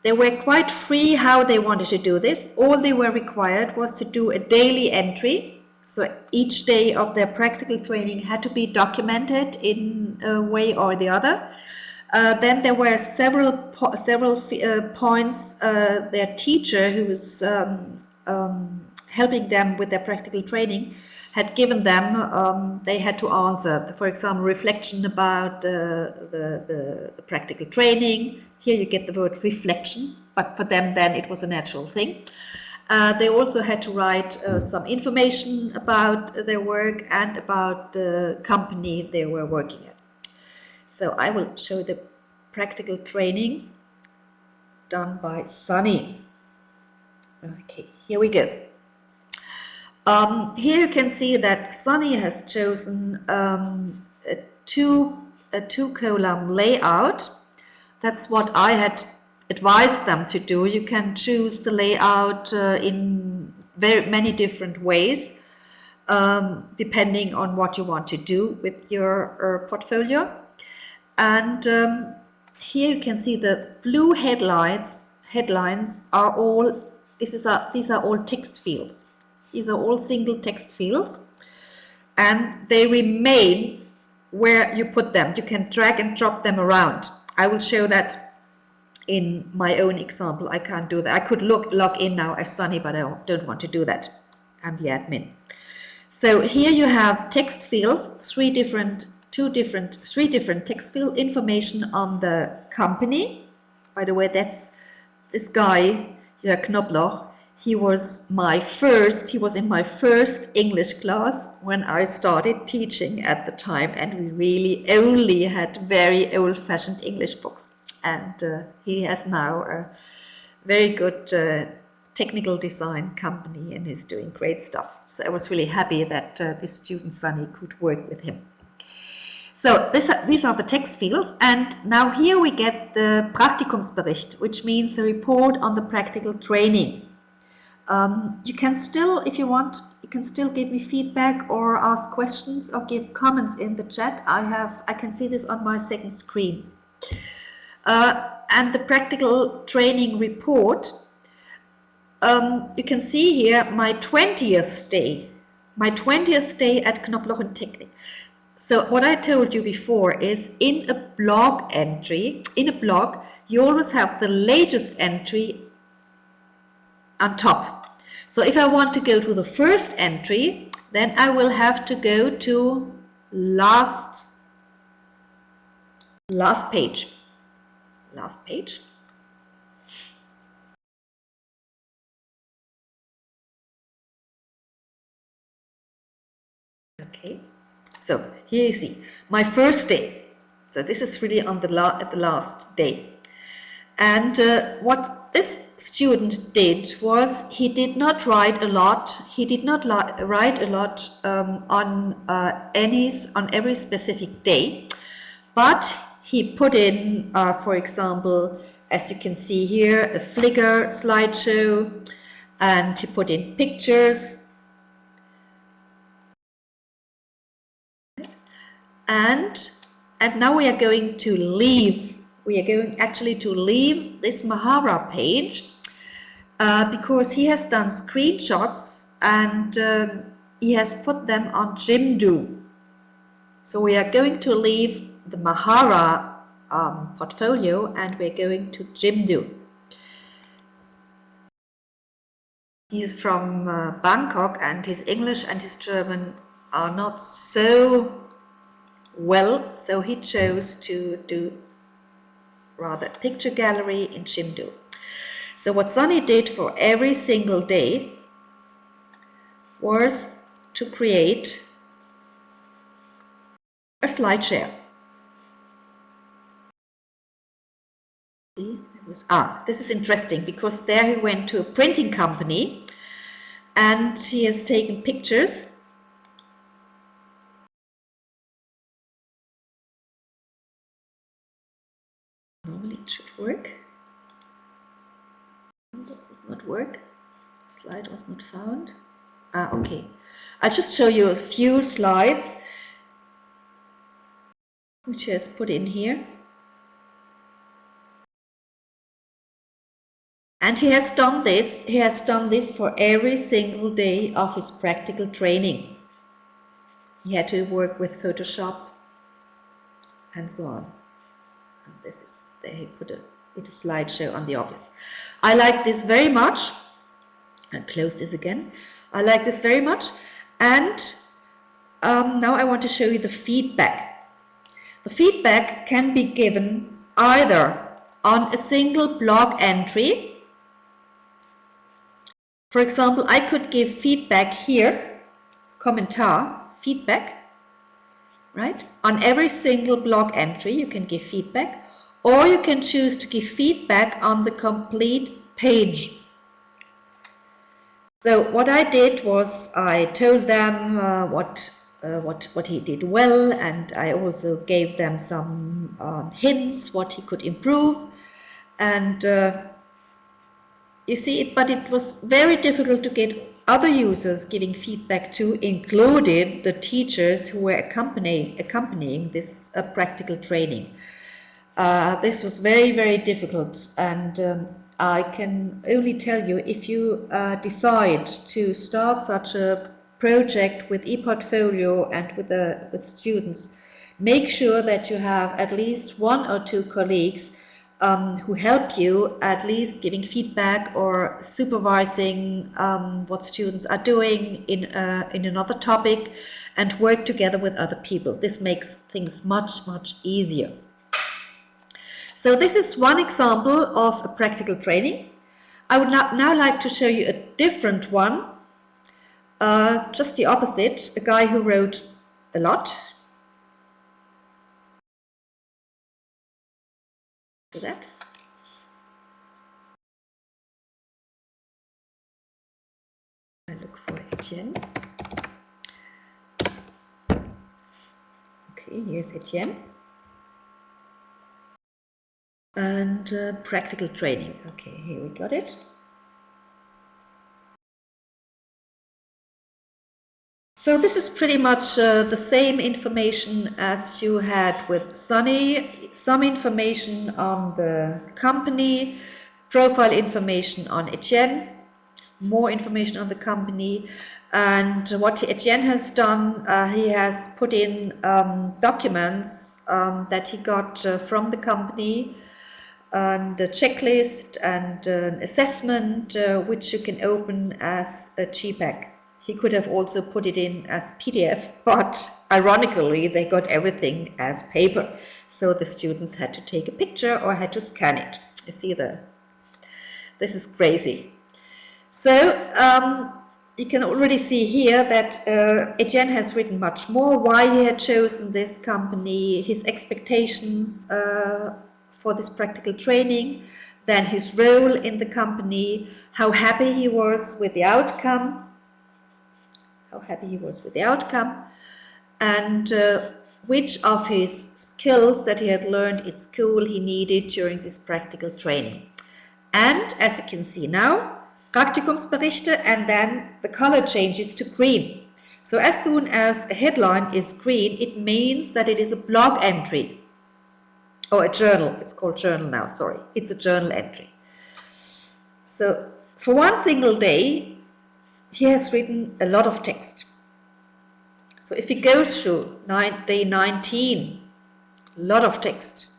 they were quite free how they wanted to do this. All they were required was to do a daily entry. So each day of their practical training had to be documented in a way or the other. Then there were several points their teacher, who was helping them with their practical training, had given them. They had to answer, for example, reflection about the practical training. Here you get the word reflection, but for them then it was a natural thing. They also had to write some information about their work and about the company they were working at. So I will show the practical training done by Sunny. Okay, here we go. Here you can see that Sunny has chosen a two-column layout. That's what I had advised them to do. You can choose the layout in very many different ways, depending on what you want to do with your portfolio. And here you can see the blue headlines are all, these are all text fields. These are all single text fields, and they remain where you put them. You can drag and drop them around. I will show that in my own example. I can't do that. I could log in now as Sunny, but I don't want to do that. I'm the admin. So here you have text fields, three different text field information on the company. By the way, that's this guy, Jörg Knobloch. He was in my first English class when I started teaching at the time, and we really only had very old-fashioned English books. And he has now a very good technical design company and is doing great stuff. So I was really happy that this student Sunny could work with him. So these are the text fields, and now here we get the Praktikumsbericht, which means the report on the practical training. You can still, if you want, you can still give me feedback or ask questions or give comments in the chat. I can see this on my second screen. And the practical training report, you can see here my 20th day at Knobloch und Technik. So what I told you before is in a blog entry, you always have the latest entry on top. So if I want to go to the first entry, then I will have to go to last page. Okay, so here you see my first day. So this is really on at the last day. And what this student did was he did not write a lot. He did not write a lot on every specific day, but he put in, for example, as you can see here, a Flickr slideshow, and he put in pictures. And now we are going to leave. We are going actually to leave this Mahara page because he has done screenshots and he has put them on Jimdo. So we are going to leave the Mahara portfolio and we're going to Jimdo. He's from Bangkok, and his English and his German are not so well, so he chose to do rather picture gallery in Jimdo. So what Sunny did for every single day was to create a slideshare. See, this is interesting because there he went to a printing company and he has taken pictures. Normally it should work. This does not work. Slide was not found. Okay. I'll just show you a few slides which he has put in here. And he has done this for every single day of his practical training. He had to work with Photoshop and so on. And this is there he put a slideshow on the office. I like this very much. I'll close this again. I like this very much. And now I want to show you the feedback. The feedback can be given either on a single blog entry. For example, I could give feedback here, Kommentar, feedback, right? On every single blog entry you can give feedback, or you can choose to give feedback on the complete page. So what I did was I told them what he did well, and I also gave them some hints what he could improve. And you see, but it was very difficult to get other users giving feedback to, including the teachers who were accompanying this practical training. This was very, very difficult, and I can only tell you, if you decide to start such a project with ePortfolio and with students, make sure that you have at least 1 or 2 colleagues who help you, at least giving feedback or supervising what students are doing in another topic, and work together with other people. This makes things much, much easier. So this is one example of a practical training. I would now like to show you a different one, just the opposite, a guy who wrote a lot. Do that. I look for Etienne. Okay, here's Etienne. And practical training. Okay, here we got it. So this is pretty much the same information as you had with Sunny. Some information on the company, profile information on Etienne, more information on the company, and what Etienne has done, he has put in documents that he got from the company, and a checklist and an assessment which you can open as a JPEG. He could have also put it in as PDF, but ironically they got everything as paper. So the students had to take a picture or had to scan it. You see this is crazy. So you can already see here that Etienne has written much more, why he had chosen this company, his expectations for this practical training, then his role in the company, how happy he was with the outcome, and which of his skills that he had learned at school he needed during this practical training. And as you can see now, Praktikumsberichte, and then the color changes to green. So as soon as a headline is green, it means that it is a blog entry. Or a journal, it's called journal now, sorry. It's a journal entry. So for one single day, he has written a lot of text. So if he goes through day 19, a lot of text.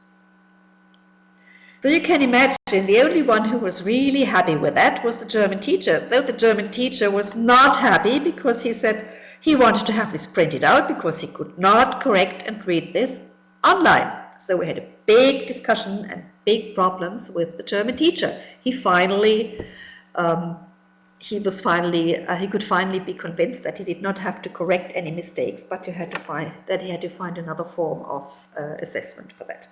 So you can imagine the only one who was really happy with that was the German teacher, though the German teacher was not happy because he said he wanted to have this printed out because he could not correct and read this online. So we had a big discussion and big problems with the German teacher. He could finally be convinced that he did not have to correct any mistakes, but he had to find another form of assessment for that.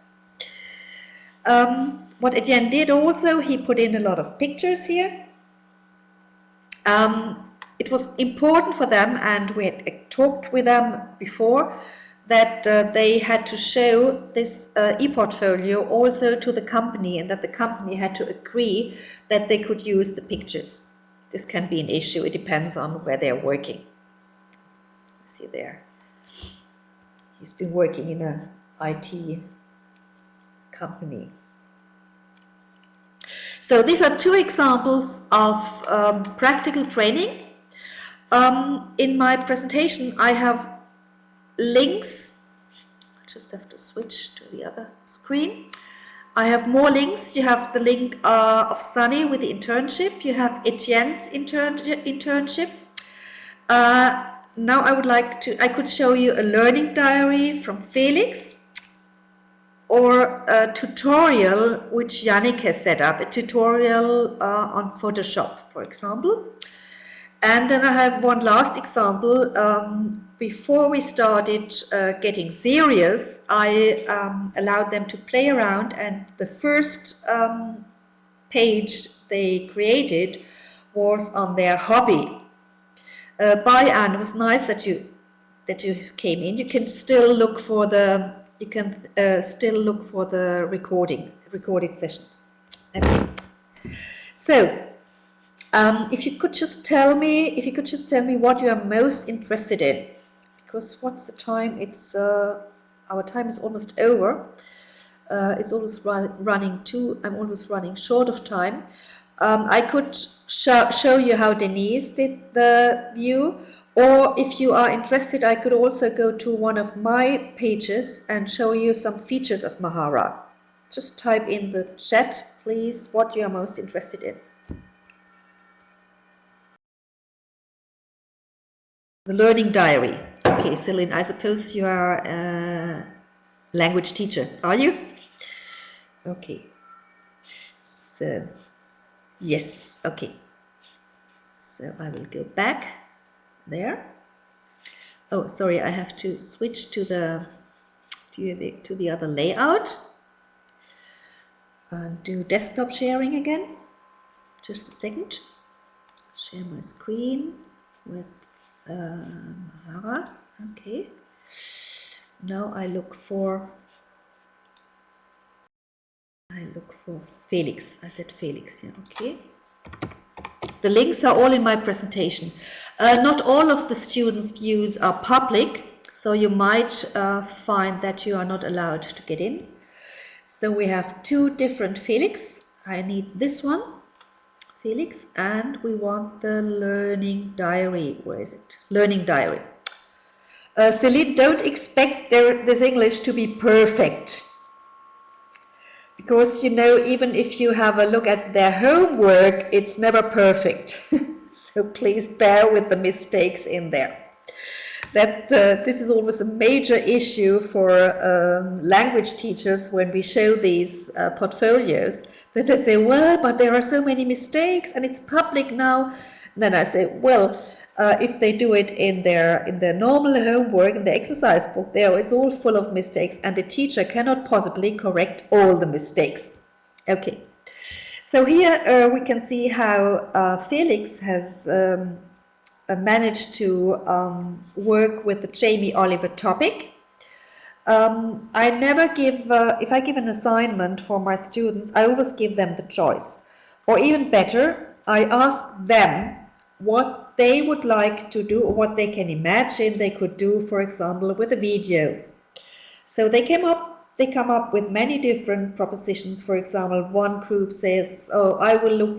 What Etienne did also, he put in a lot of pictures here. It was important for them, and we had talked with them before, that they had to show this ePortfolio also to the company, and that the company had to agree that they could use the pictures. This can be an issue, it depends on where they're working. See there, he's been working in an IT company. So these are 2 examples of practical training. In my presentation I have links. I just have to switch to the other screen. I have more links. You have the link of Sunny with the internship. You have Etienne's internship. Now I could show you a learning diary from Felix, or a tutorial which Yannick has set up, a tutorial on Photoshop, for example. And then I have one last example. Before we started getting serious, I allowed them to play around, and the first page they created was on their hobby. Bye, Anne. It was nice that you came in. You can still look for the recorded sessions. Okay. So, if you could just tell me what you are most interested in, because what's the time? It's our time is almost over. It's almost running too. I'm almost running short of time. I could show you how Denise did the view, or if you are interested, I could also go to one of my pages and show you some features of Mahara. Just type in the chat, please, what you are most interested in. The learning diary. Okay, Celine, I suppose you are a language teacher, are you? Okay. So, yes, okay. So I will go back there. Oh, sorry, I have to switch to the other layout. Do desktop sharing again. Just a second. Share my screen with Mahara. Okay. Now I look for Felix. I said Felix, yeah, okay. The links are all in my presentation. Not all of the students' views are public, so you might find that you are not allowed to get in. So we have two different Felix. I need this one, Felix, and we want the learning diary. Where is it? Learning diary. Celine, don't expect this English to be perfect. Because, you know, even if you have a look at their homework, it's never perfect. So please bear with the mistakes in there. This is always a major issue for language teachers when we show these portfolios, that they say, well, but there are so many mistakes and it's public now. And then I say, well, if they do it in their normal homework, in the exercise book, there it's all full of mistakes, and the teacher cannot possibly correct all the mistakes. Okay, so here we can see how Felix has managed to work with the Jamie Oliver topic. I never give, if I give an assignment for my students, I always give them the choice. Or even better, I ask them what they would like to do, or what they can imagine they could do, for example, with a video. So they come up with many different propositions. For example, one group says, oh,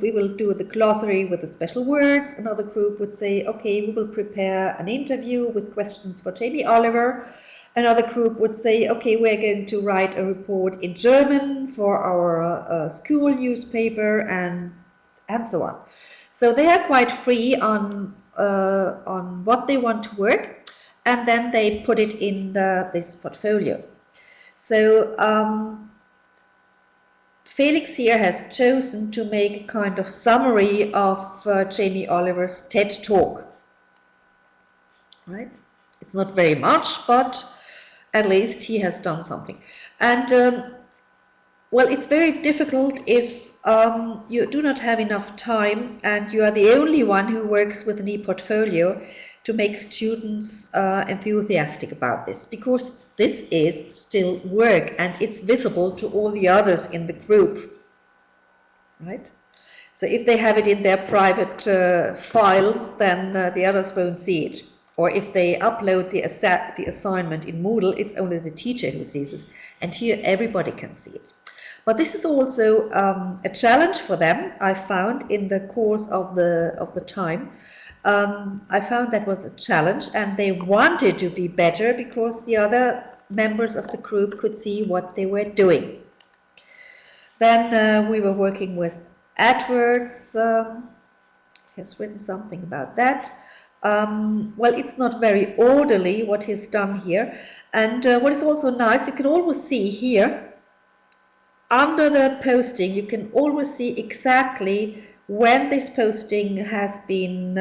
we will do the glossary with the special words. Another group would say, okay, we will prepare an interview with questions for Jamie Oliver. Another group would say, okay, we're going to write a report in German for our school newspaper, and so on. So they are quite free on what they want to work, and then they put it in this portfolio. So Felix here has chosen to make a kind of summary of Jamie Oliver's TED Talk. Right? It's not very much, but at least he has done something. And well, it's very difficult if you do not have enough time and you are the only one who works with an ePortfolio to make students enthusiastic about this, because this is still work and it's visible to all the others in the group, right? So if they have it in their private files, then the others won't see it. Or if they upload the assignment in Moodle, it's only the teacher who sees it, and here everybody can see it. But this is also a challenge for them. I found in the course of the time, I found that was a challenge, and they wanted to be better because the other members of the group could see what they were doing. Then we were working with AdWords. He has written something about that. Well, it's not very orderly what he's done here. And what is also nice, you can always see here, under the posting, you can always see exactly when this posting has been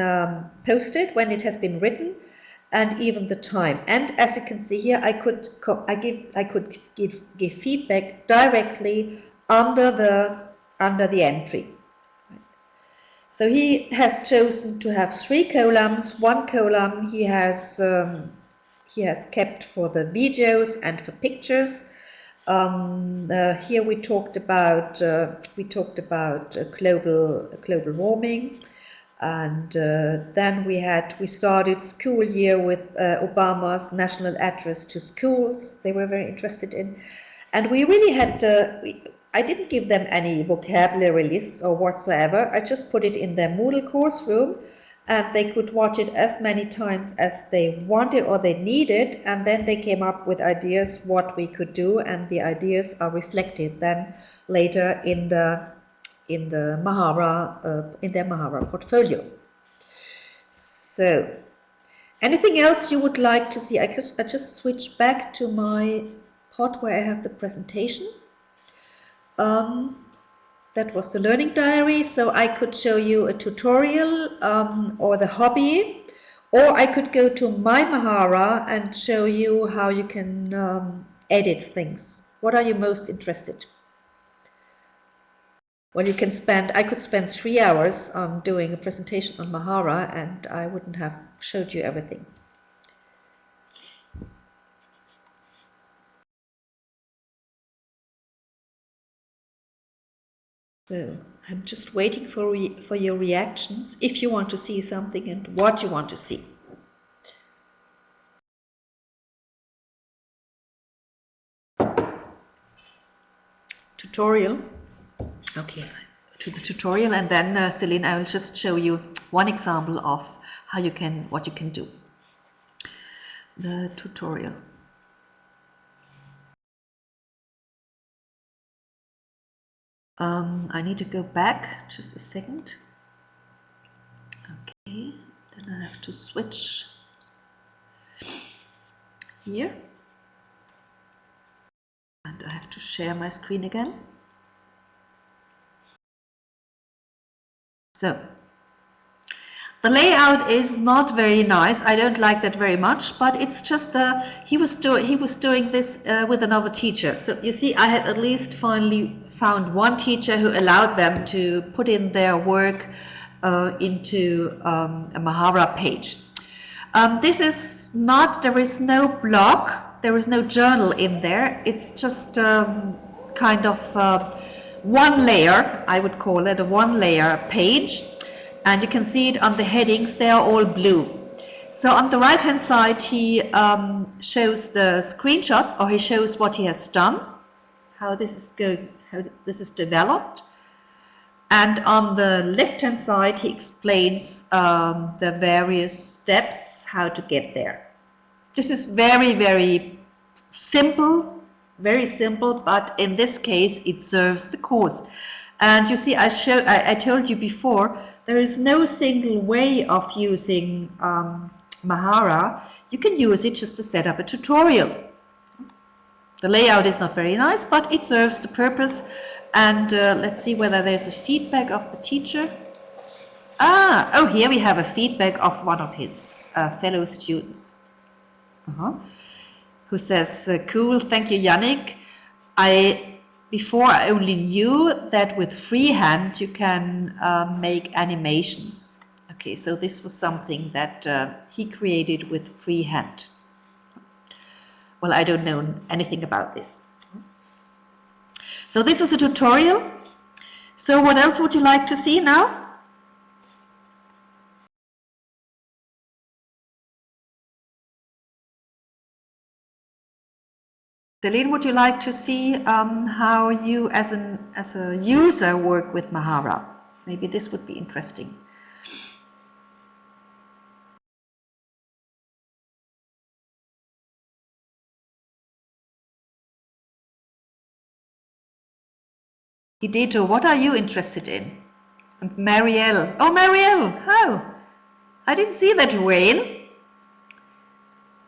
posted, when it has been written, and even the time. And as you can see here, I could give feedback directly under the entry. So he has chosen to have 3 columns. One column he has kept for the videos and for pictures. Here we talked about global warming, and then we started school year with Obama's national address to schools. They were very interested in, and we really had. I didn't give them any vocabulary lists or whatsoever. I just put it in their Moodle course room, and they could watch it as many times as they wanted or they needed, and then they came up with ideas what we could do, and the ideas are reflected then later in their Mahara portfolio. So, anything else you would like to see? I just switch back to my part where I have the presentation. That was the learning diary, so I could show you a tutorial or the hobby, or I could go to my Mahara and show you how you can edit things. What are you most interested? Well, I could spend 3 hours doing a presentation on Mahara, and I wouldn't have showed you everything. So I'm just waiting for your reactions, if you want to see something and what you want to see. Tutorial. Okay, to the tutorial, and then Celine, I will just show you one example of what you can do. The tutorial. I need to go back just a second. Okay, then I have to switch here, and I have to share my screen again. So the layout is not very nice. I don't like that very much, but it's just he was doing this with another teacher. So you see, I had at least finally found one teacher who allowed them to put in their work into a Mahara page. This is not, there is no blog, there is no journal in there. It's just kind of one layer, I would call it a one layer page. And you can see it on the headings, they are all blue. So on the right hand side, he shows the screenshots, or he shows what he has done, how this is developed. And on the left hand side, he explains the various steps, how to get there. This is very, very simple, but in this case, it serves the course. And you see, I told you before, there is no single way of using Mahara. You can use it just to set up a tutorial. The layout is not very nice, but it serves the purpose. And let's see whether there's a feedback of the teacher. Oh, here we have a feedback of one of his fellow students, who says, cool, thank you, Yannick. Before I only knew that with freehand you can make animations. Okay, so this was something that he created with freehand. Well, I don't know anything about this. So this is a tutorial. So what else would you like to see now? Celine, would you like to see how you as a user work with Mahara? Maybe this would be interesting. Hideo, what are you interested in? And Marielle. Oh, Marielle, how? I didn't see that, Wayne.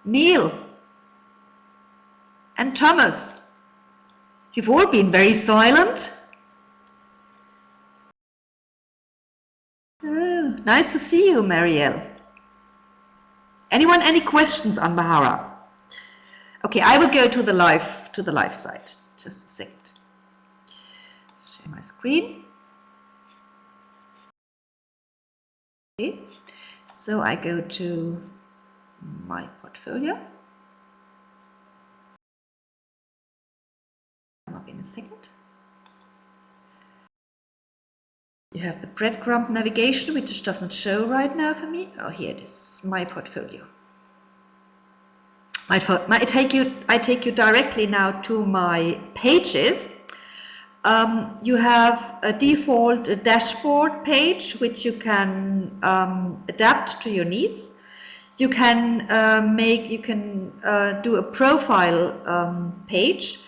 Neil. And Thomas. You've all been very silent. Oh, nice to see you, Marielle. Anyone, any questions on Mahara? Okay, I will go to the live site. Just a second. Share my screen. Okay, so I go to my portfolio. Come up in a second. You have the breadcrumb navigation, which doesn't show right now for me. Oh, here it is, my portfolio. I take you directly now to my pages. You have a default dashboard page, which you can adapt to your needs. You can do a profile page,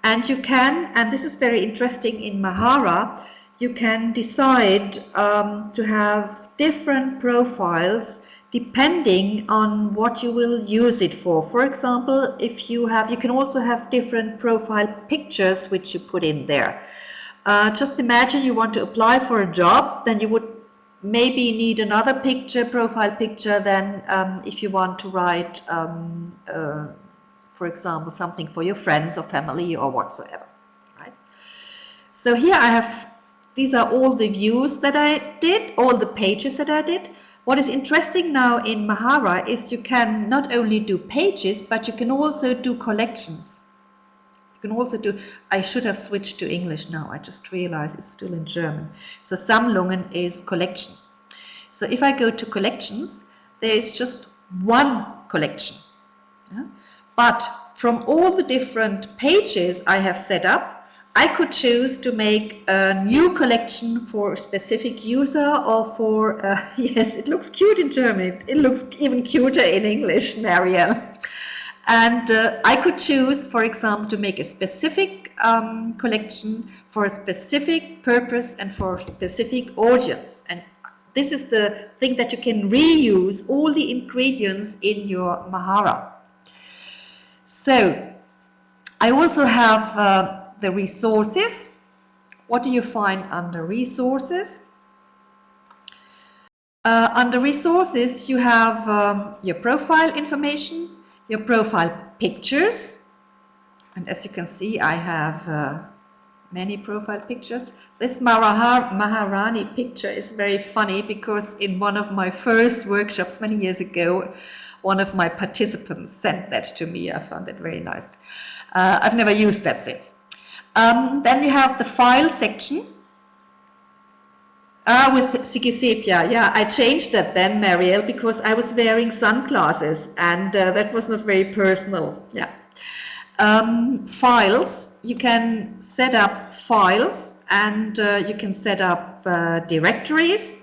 and you can, and this is very interesting in Mahara, you can decide to have different profiles depending on what you will use it for. For example, if you can also have different profile pictures which you put in there. Just imagine you want to apply for a job, then you would maybe need another profile picture than if you want to write, for example, something for your friends or family or whatsoever, right? So here these are all the views that I did, all the pages that I did. What is interesting now in Mahara is you can not only do pages, but you can also do collections. You can also do, I should have switched to English now, I just realized it's still in German. So Sammlungen is collections. So if I go to collections, there is just one collection. Yeah? But from all the different pages I have set up, I could choose to make a new collection for a specific user or for, yes, it looks cute in German, it looks even cuter in English, Marielle. And I could choose, for example, to make a specific collection for a specific purpose and for a specific audience. And this is the thing that you can reuse all the ingredients in your Mahara. So I also have the resources. What do you find under resources? Under resources, you have your profile information, your profile pictures, and as you can see, I have many profile pictures. This Maharani picture is very funny because in one of my first workshops many years ago, one of my participants sent that to me. I found that very nice. I've never used that since. Then you have the file section. With Sigi Sepia, yeah, I changed that then, Marielle, because I was wearing sunglasses and that was not very personal. Yeah. Files, you can set up files and you can set up directories.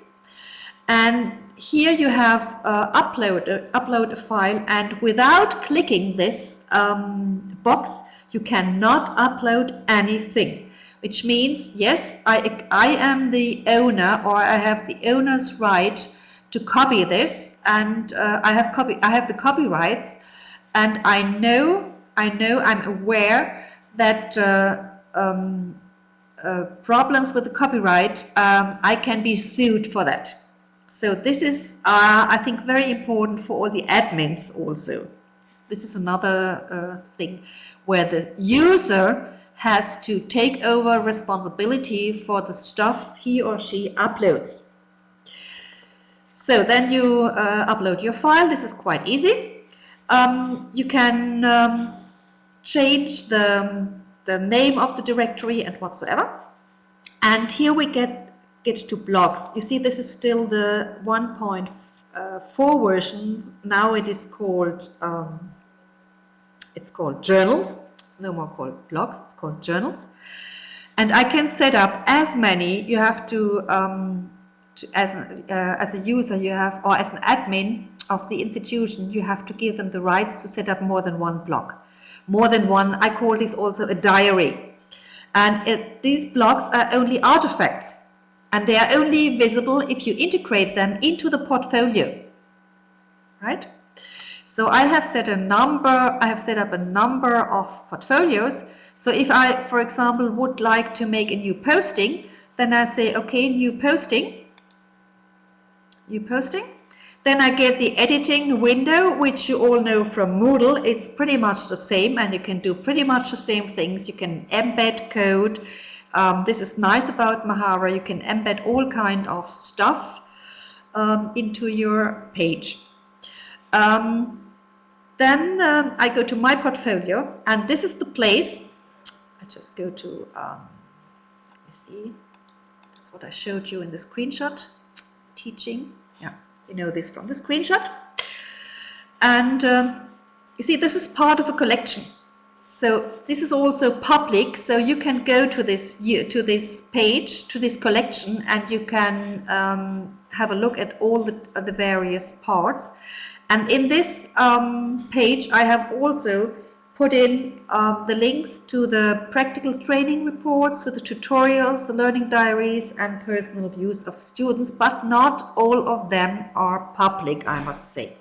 And here you have upload a file, and without clicking this box, you cannot upload anything. Which means, yes, I am the owner, or I have the owner's right to copy this, and I have the copyrights, and I'm aware that problems with the copyright, I can be sued for that. So this is, I think, very important for all the admins also. This is another thing where the user has to take over responsibility for the stuff he or she uploads. So then you upload your file. This is quite easy. You can change the name of the directory and whatsoever. And here we get to blogs. You see, this is still the 1.4 versions. Now it is called journals. No more called blogs, it's called journals. And I can set up as many. You have to as a user, you have, or as an admin of the institution, you have to give them the rights to set up more than one blog. More than one, I call this also a diary. And these blogs are only artifacts, and they are only visible if you integrate them into the portfolio, right? So I have set up a number of portfolios. So if I, for example, would like to make a new posting, then I say, okay, new posting. Then I get the editing window, which you all know from Moodle. It's pretty much the same, and you can do pretty much the same things. You can embed code. This is nice about Mahara. You can embed all kind of stuff. into your page. Then I go to my portfolio, and this is the place. I just go to, let me see, that's what I showed you in the screenshot, teaching. Yeah, you know this from the screenshot. And you see, this is part of a collection. So this is also public, so you can go to this page, to this collection, and you can have a look at all the various parts. And in this page, I have also put in the links to the practical training reports, to the tutorials, the learning diaries, and personal views of students, but not all of them are public, I must say.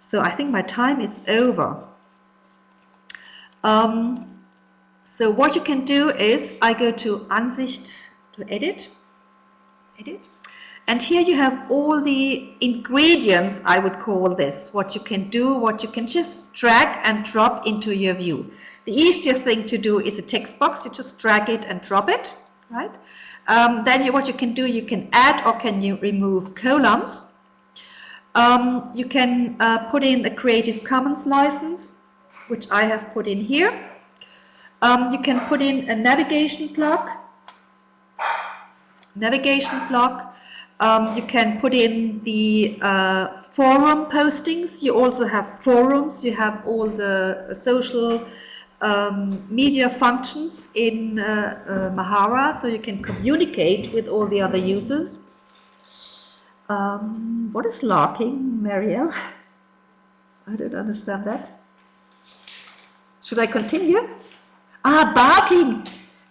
So I think my time is over. So what you can do is, I go to Ansicht, to edit, and here you have all the ingredients, I would call this, what you can do, what you can just drag and drop into your view. The easier thing to do is a text box, you just drag it and drop it, right? Then what you can do, you can add or can you remove columns. You can put in a Creative Commons license, which I have put in here. You can put in a navigation block. You can put in the forum postings. You also have forums. You have all the social media functions in Mahara, so you can communicate with all the other users. What is larking, Marielle? I don't understand that. Should I continue? Barking!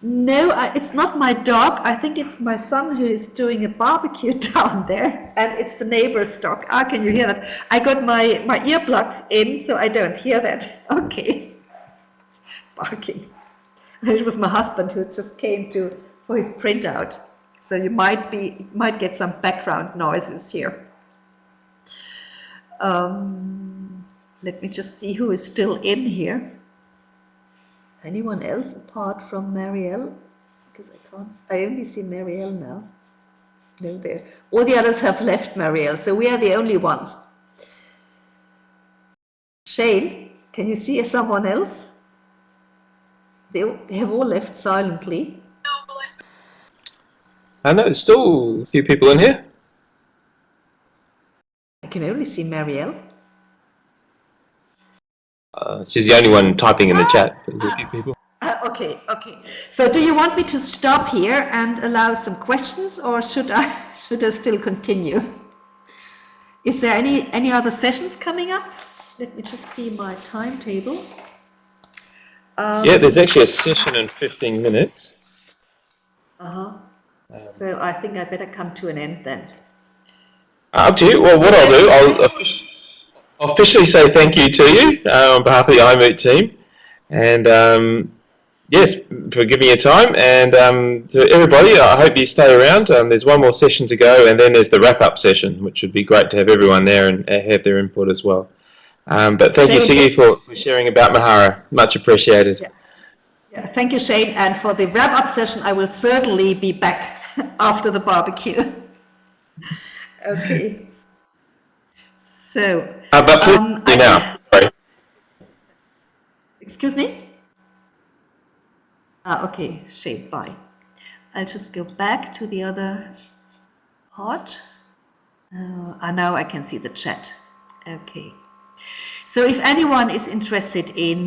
No, it's not my dog. I think it's my son who is doing a barbecue down there, and it's the neighbor's dog. Can you hear that? I got my earplugs in, so I don't hear that. Okay. Barking. It was my husband who just came for his printout, so you might get some background noises here. Let me just see who is still in here. Anyone else apart from Marielle? Because I only see Marielle now. No, there. All the others have left Marielle, so we are the only ones. Shane, can you see someone else? They have all left silently. I know there's still a few people in here. I can only see Marielle. She's the only one typing in the chat. There's a few people. Okay. So do you want me to stop here and allow some questions, or should I still continue? Is there any other sessions coming up? Let me just see my timetable. Yeah, there's actually a session in 15 minutes. So I think I better come to an end then. Up to you. Well, what I'll do, I'll officially say thank you to you on behalf of the iMoot team, and yes, for giving your time, and to everybody, I hope you stay around. There's one more session to go, and then there's the wrap-up session, which would be great to have everyone there and have their input as well. But thank you, Sigi, for sharing about Mahara. Much appreciated. Yeah, thank you, Shane. And for the wrap-up session, I will certainly be back after the barbecue. Okay. So, but please now. Sorry. Excuse me? Okay, Shane, bye. I'll just go back to the other part. Now I can see the chat. Okay. So if anyone is interested in